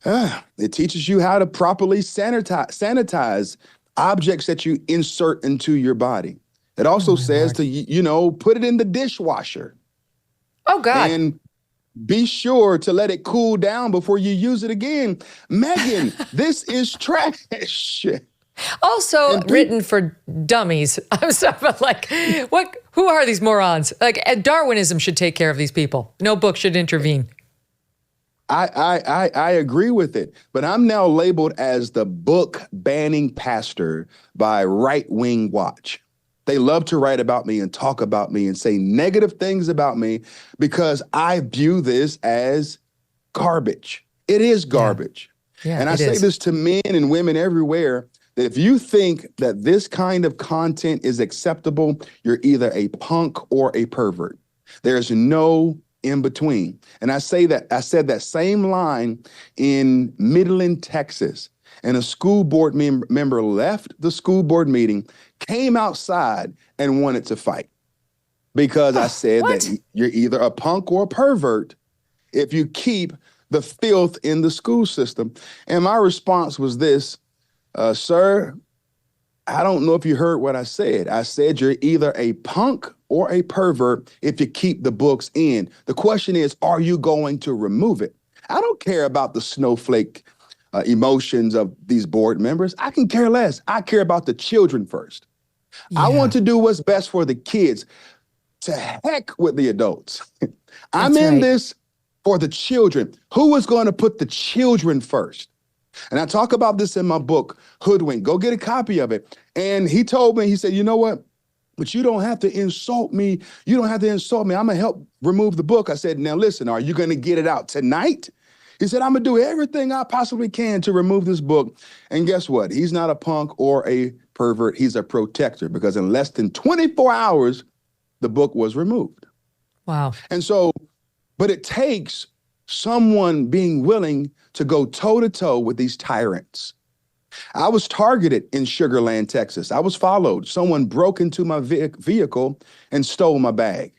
F: it teaches you how to properly sanitize objects that you insert into your body. It also says to, put it in the dishwasher.
A: Oh, God.
F: And be sure to let it cool down before you use it again. Megyn, this is trash.
A: Also written for dummies. I'm sorry, but who are these morons? Darwinism should take care of these people. No book should intervene.
F: I agree with it, but I'm now labeled as the book banning pastor by Right Wing Watch. They love to write about me and talk about me and say negative things about me because I view this as garbage. It is garbage.
A: Yeah,
F: and I say this to men and women everywhere. that if you think that this kind of content is acceptable, you're either a punk or a pervert. There's no in between. And I said that same line in Midland, Texas, and a school board member left the school board meeting, came outside and wanted to fight because I said that you're either a punk or a pervert if you keep the filth in the school system. And my response was this, sir, I don't know if you heard what I said. I said you're either a punk or a pervert if you keep the books in. The question is, are you going to remove it? I don't care about the snowflake emotions of these board members. I can care less. I care about the children first. Yeah. I want to do what's best for the kids. To heck with the adults. I'm in this for the children. Who is going to put the children first? And I talk about this in my book, Hoodwinked. Go get a copy of it. And he told me, he said, you know what? But you don't have to insult me. You don't have to insult me. I'm going to help remove the book. I said, now listen, are you going to get it out tonight? He said, I'm going to do everything I possibly can to remove this book. And guess what? He's not a punk or a pervert. He's a protector, because in less than 24 hours, the book was removed.
A: Wow.
F: And so, but it takes someone being willing to go toe-to-toe with these tyrants. I was targeted in Sugar Land, Texas. I was followed. Someone broke into my vehicle and stole my bag.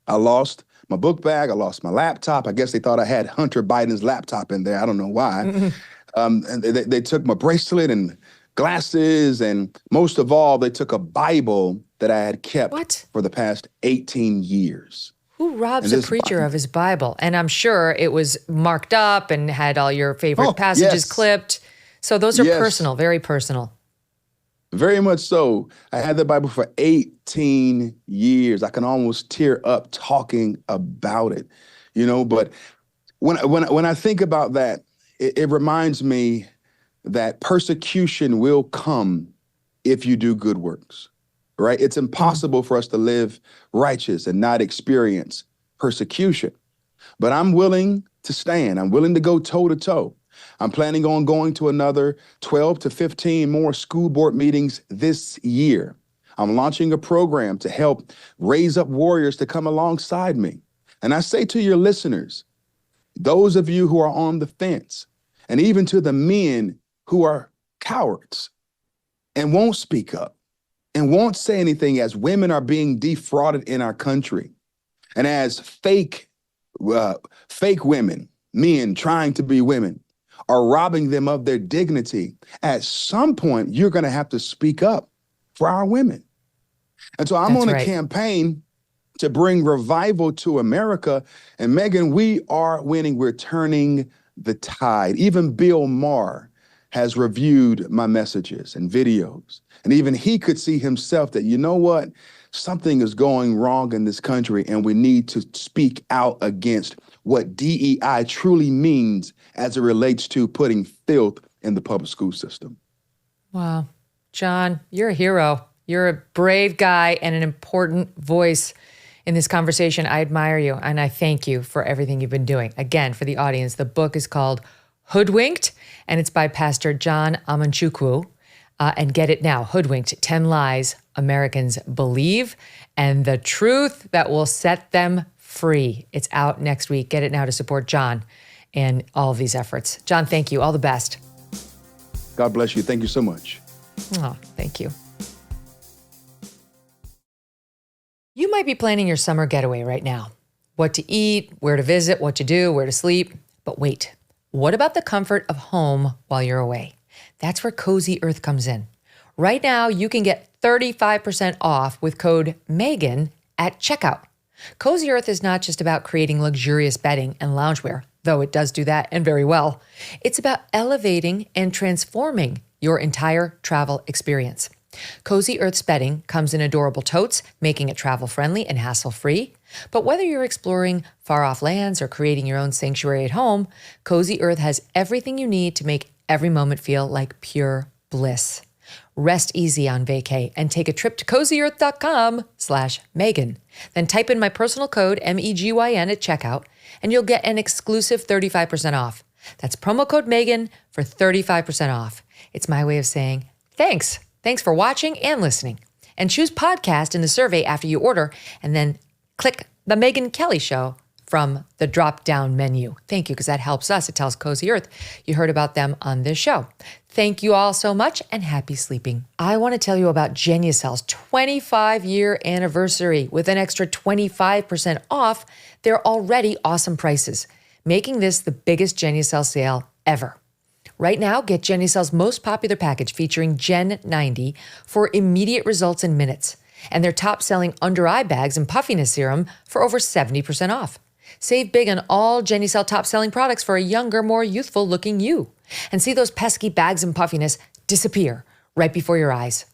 F: I lost my book bag. I lost my laptop. I guess they thought I had Hunter Biden's laptop in there. I don't know why. And they took my bracelet and glasses, and most of all, they took a Bible that I had kept for the past 18 years.
A: Who robs a preacher of his Bible? And I'm sure it was marked up and had all your favorite passages clipped. So those are personal, very personal.
F: Very much so. I had the Bible for 18 years. I can almost tear up talking about it, you know. But when I think about that, it reminds me that persecution will come if you do good works, right? It's impossible for us to live righteous and not experience persecution. But I'm willing to stand. I'm willing to go toe to toe. I'm planning on going to another 12 to 15 more school board meetings this year. I'm launching a program to help raise up warriors to come alongside me. And I say to your listeners, those of you who are on the fence, and even to the men who are cowards and won't speak up and won't say anything as women are being defrauded in our country, and as fake women, men trying to be women, are robbing them of their dignity, at some point, you're going to have to speak up for our women. And so I'm on a campaign to bring revival to America. And Megyn, we are winning. We're turning the tide. Even Bill Maher has reviewed my messages and videos. And even he could see himself that, you know what, something is going wrong in this country, and we need to speak out against what DEI truly means as it relates to putting filth in the public school system.
A: Wow. John, you're a hero. You're a brave guy and an important voice in this conversation. I admire you, and I thank you for everything you've been doing. Again, for the audience, the book is called Hoodwinked, and it's by Pastor John Amanchukwu. And get it now, Hoodwinked, 10 Lies Americans Believe and the Truth That Will Set Them Free. It's out next week. Get it now to support John and all of these efforts. John, thank you. All the best.
F: God bless you. Thank you so much.
A: Oh, thank you. You might be planning your summer getaway right now. What to eat, where to visit, what to do, where to sleep. But wait, what about the comfort of home while you're away? That's where Cozy Earth comes in. Right now, you can get 35% off with code Megyn at checkout. Cozy Earth is not just about creating luxurious bedding and loungewear, though it does do that and very well. It's about elevating and transforming your entire travel experience. Cozy Earth's bedding comes in adorable totes, making it travel-friendly and hassle-free. But whether you're exploring far-off lands or creating your own sanctuary at home, Cozy Earth has everything you need to make every moment feel like pure bliss. Rest easy on vacay and take a trip to cozyearth.com/Megyn. Then type in my personal code, MEGYN, at checkout, and you'll get an exclusive 35% off. That's promo code Megyn for 35% off. It's my way of saying thanks. Thanks for watching and listening. And choose podcast in the survey after you order, and then click the Megyn Kelly Show from the drop-down menu. Thank you, because that helps us. It tells Cozy Earth you heard about them on this show. Thank you all so much, and happy sleeping. I want to tell you about Genucel's 25-year anniversary with an extra 25% off their already awesome prices, making this the biggest Genucel sale ever. Right now, get Genucel's most popular package featuring Gen 90 for immediate results in minutes, and their top-selling under-eye bags and puffiness serum for over 70% off. Save big on all Genucel top-selling products for a younger, more youthful-looking you. And see those pesky bags and puffiness disappear right before your eyes.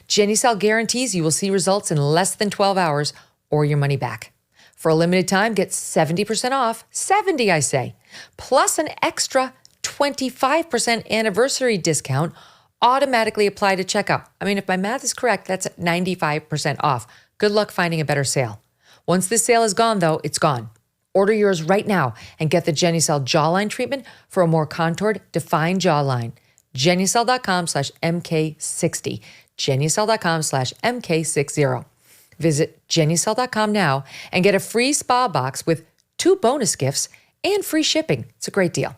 A: Genucel guarantees you will see results in less than 12 hours or your money back. For a limited time, get 70% off, 70 I say, plus an extra 25% anniversary discount automatically applied to checkout. I mean, if my math is correct, that's 95% off. Good luck finding a better sale. Once this sale is gone, though, it's gone. Order yours right now and get the Genucel jawline treatment for a more contoured, defined jawline. Genucel.com/MK60. Genucel.com/MK60. Visit Genucel.com now and get a free spa box with 2 bonus gifts and free shipping. It's a great deal.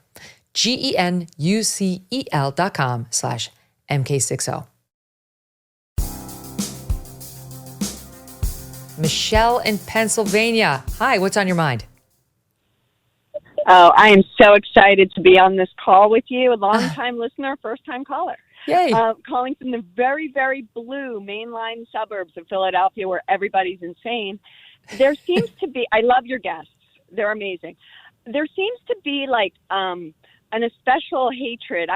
A: GENUCEL.com/MK60. Michelle in Pennsylvania. Hi, what's on your mind?
G: Oh, I am so excited to be on this call with you. A long-time listener, first-time caller.
A: Yay.
G: Calling from the very, very blue mainline suburbs of Philadelphia where everybody's insane. There seems to be, I love your guests. They're amazing. There seems to be like an especial hatred.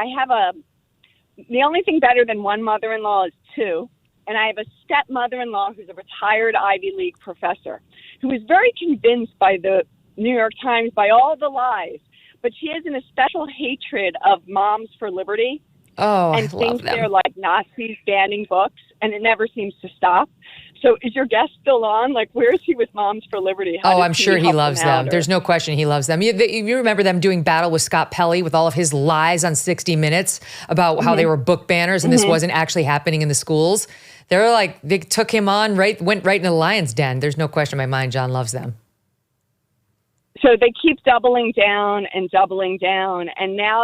G: The only thing better than one mother-in-law is 2. And I have a stepmother-in-law who's a retired Ivy League professor who is very convinced by the New York Times, by all the lies. But she has an especial hatred of Moms for Liberty.
A: Oh,
G: and
A: I
G: thinks
A: love them.
G: they're like Nazis banning books, and it never seems to stop. So is your guest still on? Like, where is he with Moms for Liberty?
A: I'm sure he loves them. There's no question he loves them. You remember them doing battle with Scott Pelley with all of his lies on 60 Minutes about how they were book banners and this wasn't actually happening in the schools. They took him on, went right in the lion's den. There's no question in my mind John loves them.
G: So they keep doubling down, and now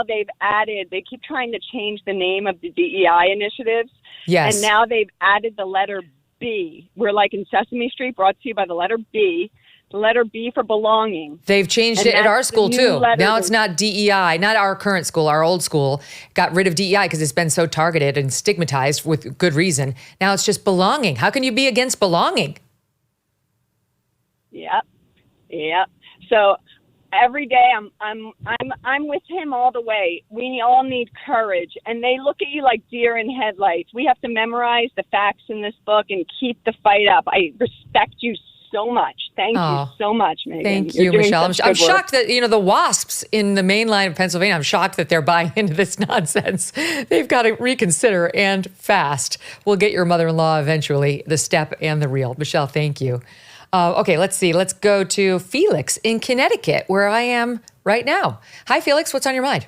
G: they keep trying to change the name of the DEI initiatives.
A: Yes.
G: And now they've added the letter B. We're like in Sesame Street, brought to you by the letter B. The letter B for belonging.
A: They've changed it at our school too. Now it's not DEI, not our current school, our old school got rid of DEI because it's been so targeted and stigmatized with good reason. Now it's just belonging. How can you be against belonging?
G: Yep. So every day I'm with him all the way. We all need courage, and they look at you like deer in headlights. We have to memorize the facts in this book and keep the fight up. I respect you so much. Thank you so much, Megyn.
A: Thank you, Michelle. I'm shocked that, the WASPs in the main line of Pennsylvania, I'm shocked that they're buying into this nonsense. They've got to reconsider, and fast. We'll get your mother-in-law eventually, the step and the real. Michelle, thank you. Okay, let's see. Let's go to Felix in Connecticut, where I am right now. Hi, Felix. What's on your mind?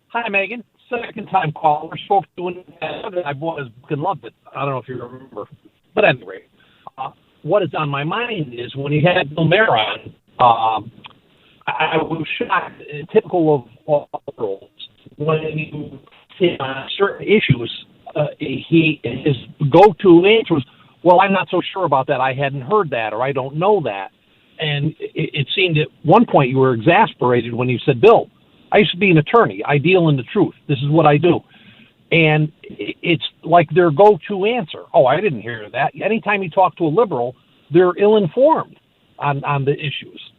J: Hi, Megyn. Second-time caller. Spoke to an I was and loved it. I don't know if you remember. But anyway, what is on my mind is when you had Bill Maher on, I was shocked, typical of liberals, when you hit on certain issues, his go-to answer was, well, I'm not so sure about that. I hadn't heard that, or I don't know that. And it seemed at one point you were exasperated when you said, Bill, I used to be an attorney. I deal in the truth. This is what I do. And it's like their go-to answer. Oh, I didn't hear that. Anytime you talk to a liberal, they're ill-informed on the issues.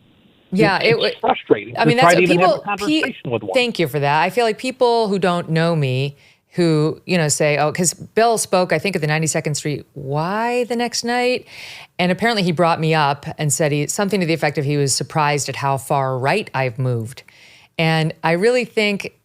A: Yeah,
J: it's frustrating.
A: I mean,
J: that's
A: what
J: even
A: people.
J: have a conversation with one.
A: Thank you for that. I feel like people who don't know me, who, say, because Bill spoke, I think, at the 92nd Street Y the next night. And apparently he brought me up and said something to the effect of he was surprised at how far right I've moved. And I really think,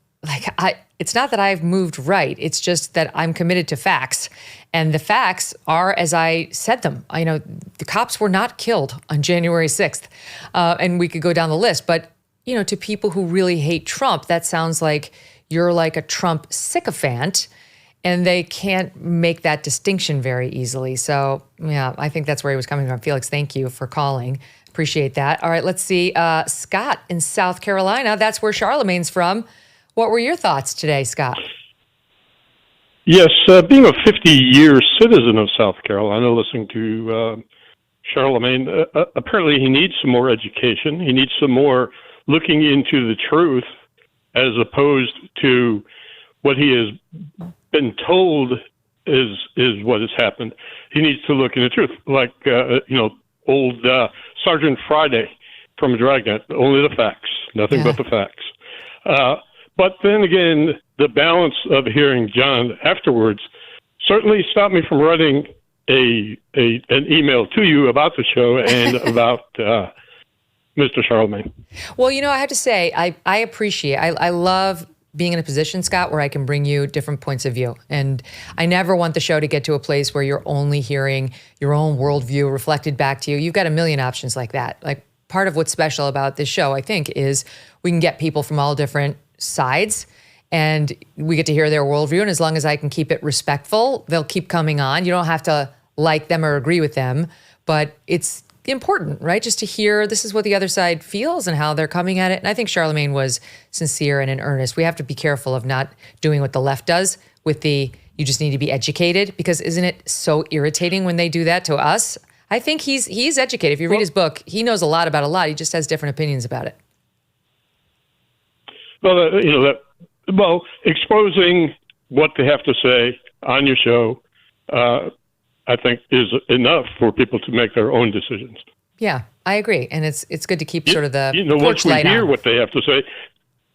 A: it's not that I've moved right. It's just that I'm committed to facts. And the facts are as I said them. The cops were not killed on January 6th. And we could go down the list. But, to people who really hate Trump, that sounds like you're like a Trump sycophant, and they can't make that distinction very easily. So, yeah, I think that's where he was coming from. Felix, thank you for calling. Appreciate that. All right, let's see. Scott in South Carolina. That's where Charlamagne's from. What were your thoughts today, Scott?
K: Yes, being a 50-year citizen of South Carolina, listening to Charlamagne, apparently he needs some more education. He needs some more looking into the truth as opposed to what he has been told is what has happened. He needs to look in the truth, like, old Sergeant Friday from Dragnet, only the facts, nothing but the facts. But then again, the balance of hearing John afterwards certainly stopped me from writing an email to you about the show and about Mr. Charlamagne.
A: Well, I have to say, I appreciate, I love being in a position, Scott, where I can bring you different points of view. And I never want the show to get to a place where you're only hearing your own worldview reflected back to you. You've got a million options like that. Like, part of what's special about this show, I think, is we can get people from all different sides and we get to hear their worldview. And as long as I can keep it respectful, they'll keep coming on. You don't have to like them or agree with them, but it's important, right? Just to hear this is what the other side feels and how they're coming at it. And I think Charlamagne was sincere and in earnest. We have to be careful of not doing what the left does with the, you just need to be educated, because isn't it so irritating when they do that to us? I think he's educated. If you read his book, he knows a lot about a lot. He just has different opinions about it.
K: Well, exposing what they have to say on your show, I think is enough for people to make their own decisions.
A: Yeah, I agree. And it's good to keep sort of the
K: once we hear
A: on.
K: what they have to say,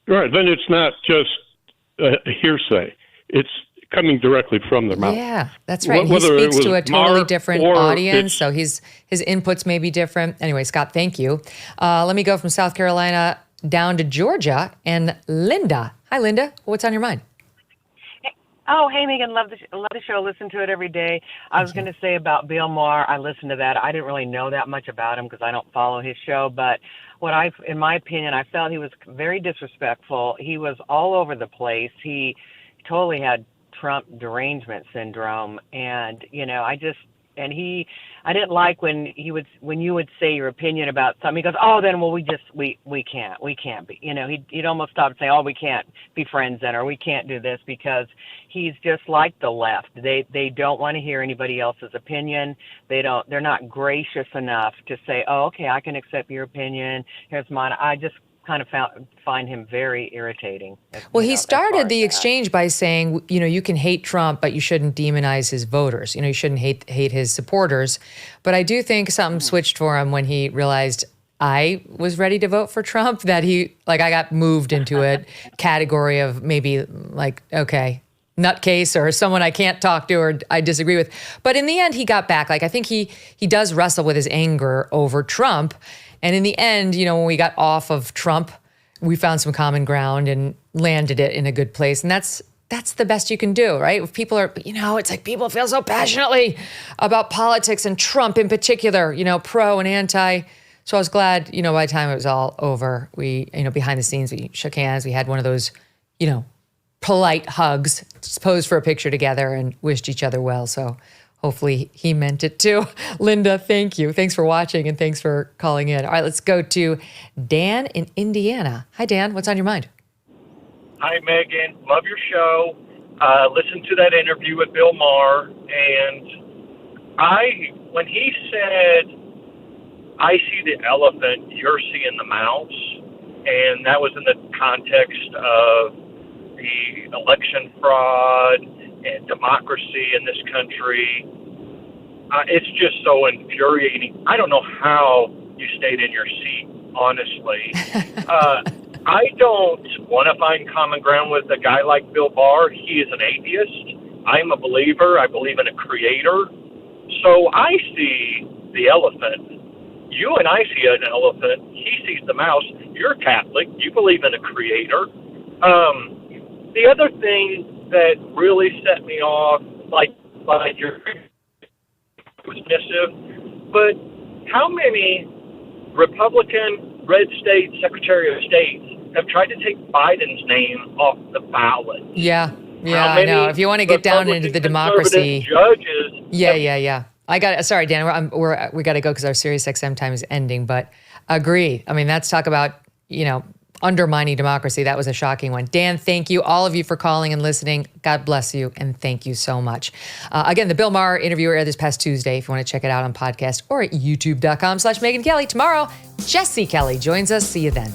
K: right, then it's not just a hearsay. It's coming directly from their mouth.
A: Yeah, that's right. He speaks to a totally different audience, so his inputs may be different. Anyway, Scott, thank you. Let me go from South Carolina down to Georgia and Linda. Hi, Linda. What's on your mind?
L: Oh, hey, Megyn, love the show. Listen to it every day. I was going to say about Bill Maher, I listened to that. I didn't really know that much about him because I don't follow his show. But in my opinion, I felt he was very disrespectful. He was all over the place. He totally had Trump derangement syndrome. And, I didn't like when you would say your opinion about something. He goes, oh, then, well, we can't be, he'd almost stop and say, oh, we can't be friends then, or we can't do this, because he's just like the left. They don't want to hear anybody else's opinion. They're not gracious enough to say, oh, okay, I can accept your opinion. Here's mine. I just kind of find him very irritating.
A: Well, he started the exchange by saying, you can hate Trump, but you shouldn't demonize his voters. You shouldn't hate his supporters. But I do think something switched for him when he realized I was ready to vote for Trump, that I got moved into a category of maybe okay, nutcase or someone I can't talk to or I disagree with. But in the end, he got back. I think he does wrestle with his anger over Trump. And in the end, when we got off of Trump, we found some common ground and landed it in a good place. And that's the best you can do, right? If people are, it's like people feel so passionately about politics and Trump in particular, pro and anti. So I was glad, by the time it was all over, we, behind the scenes, we shook hands. We had one of those, polite hugs, posed for a picture together and wished each other well. So hopefully he meant it too. Linda, thank you. Thanks for watching and thanks for calling in. All right, let's go to Dan in Indiana. Hi, Dan. What's on your mind?
M: Hi, Megyn. Love your show. Listen to that interview with Bill Maher. And when he said, I see the elephant, you're seeing the mouse, and that was in the context of the election fraud and democracy in this country. It's just so infuriating. I don't know how you stayed in your seat, honestly. I don't want to find common ground with a guy like Bill Maher. He is an atheist. I'm a believer. I believe in a creator. So I see the elephant. You and I see an elephant. He sees the mouse. You're Catholic. You believe in a creator. The other thing that really set me off, like your was dismissive, but how many Republican red state secretary of states have tried to take Biden's name off the ballot.
A: Yeah, I know. If you want to get down into the democracy,
M: judges.
A: Yeah. Sorry, Dan. We got to go because our Sirius XM time is ending. But agree. I mean, that's talk about undermining democracy. That was a shocking one. Dan, thank you, all of you, for calling and listening. God bless you, and thank you so much. Again, the Bill Maher interview aired this past Tuesday. If you want to check it out on podcast or at youtube.com/Megyn Kelly. Tomorrow, Jesse Kelly joins us. See you then.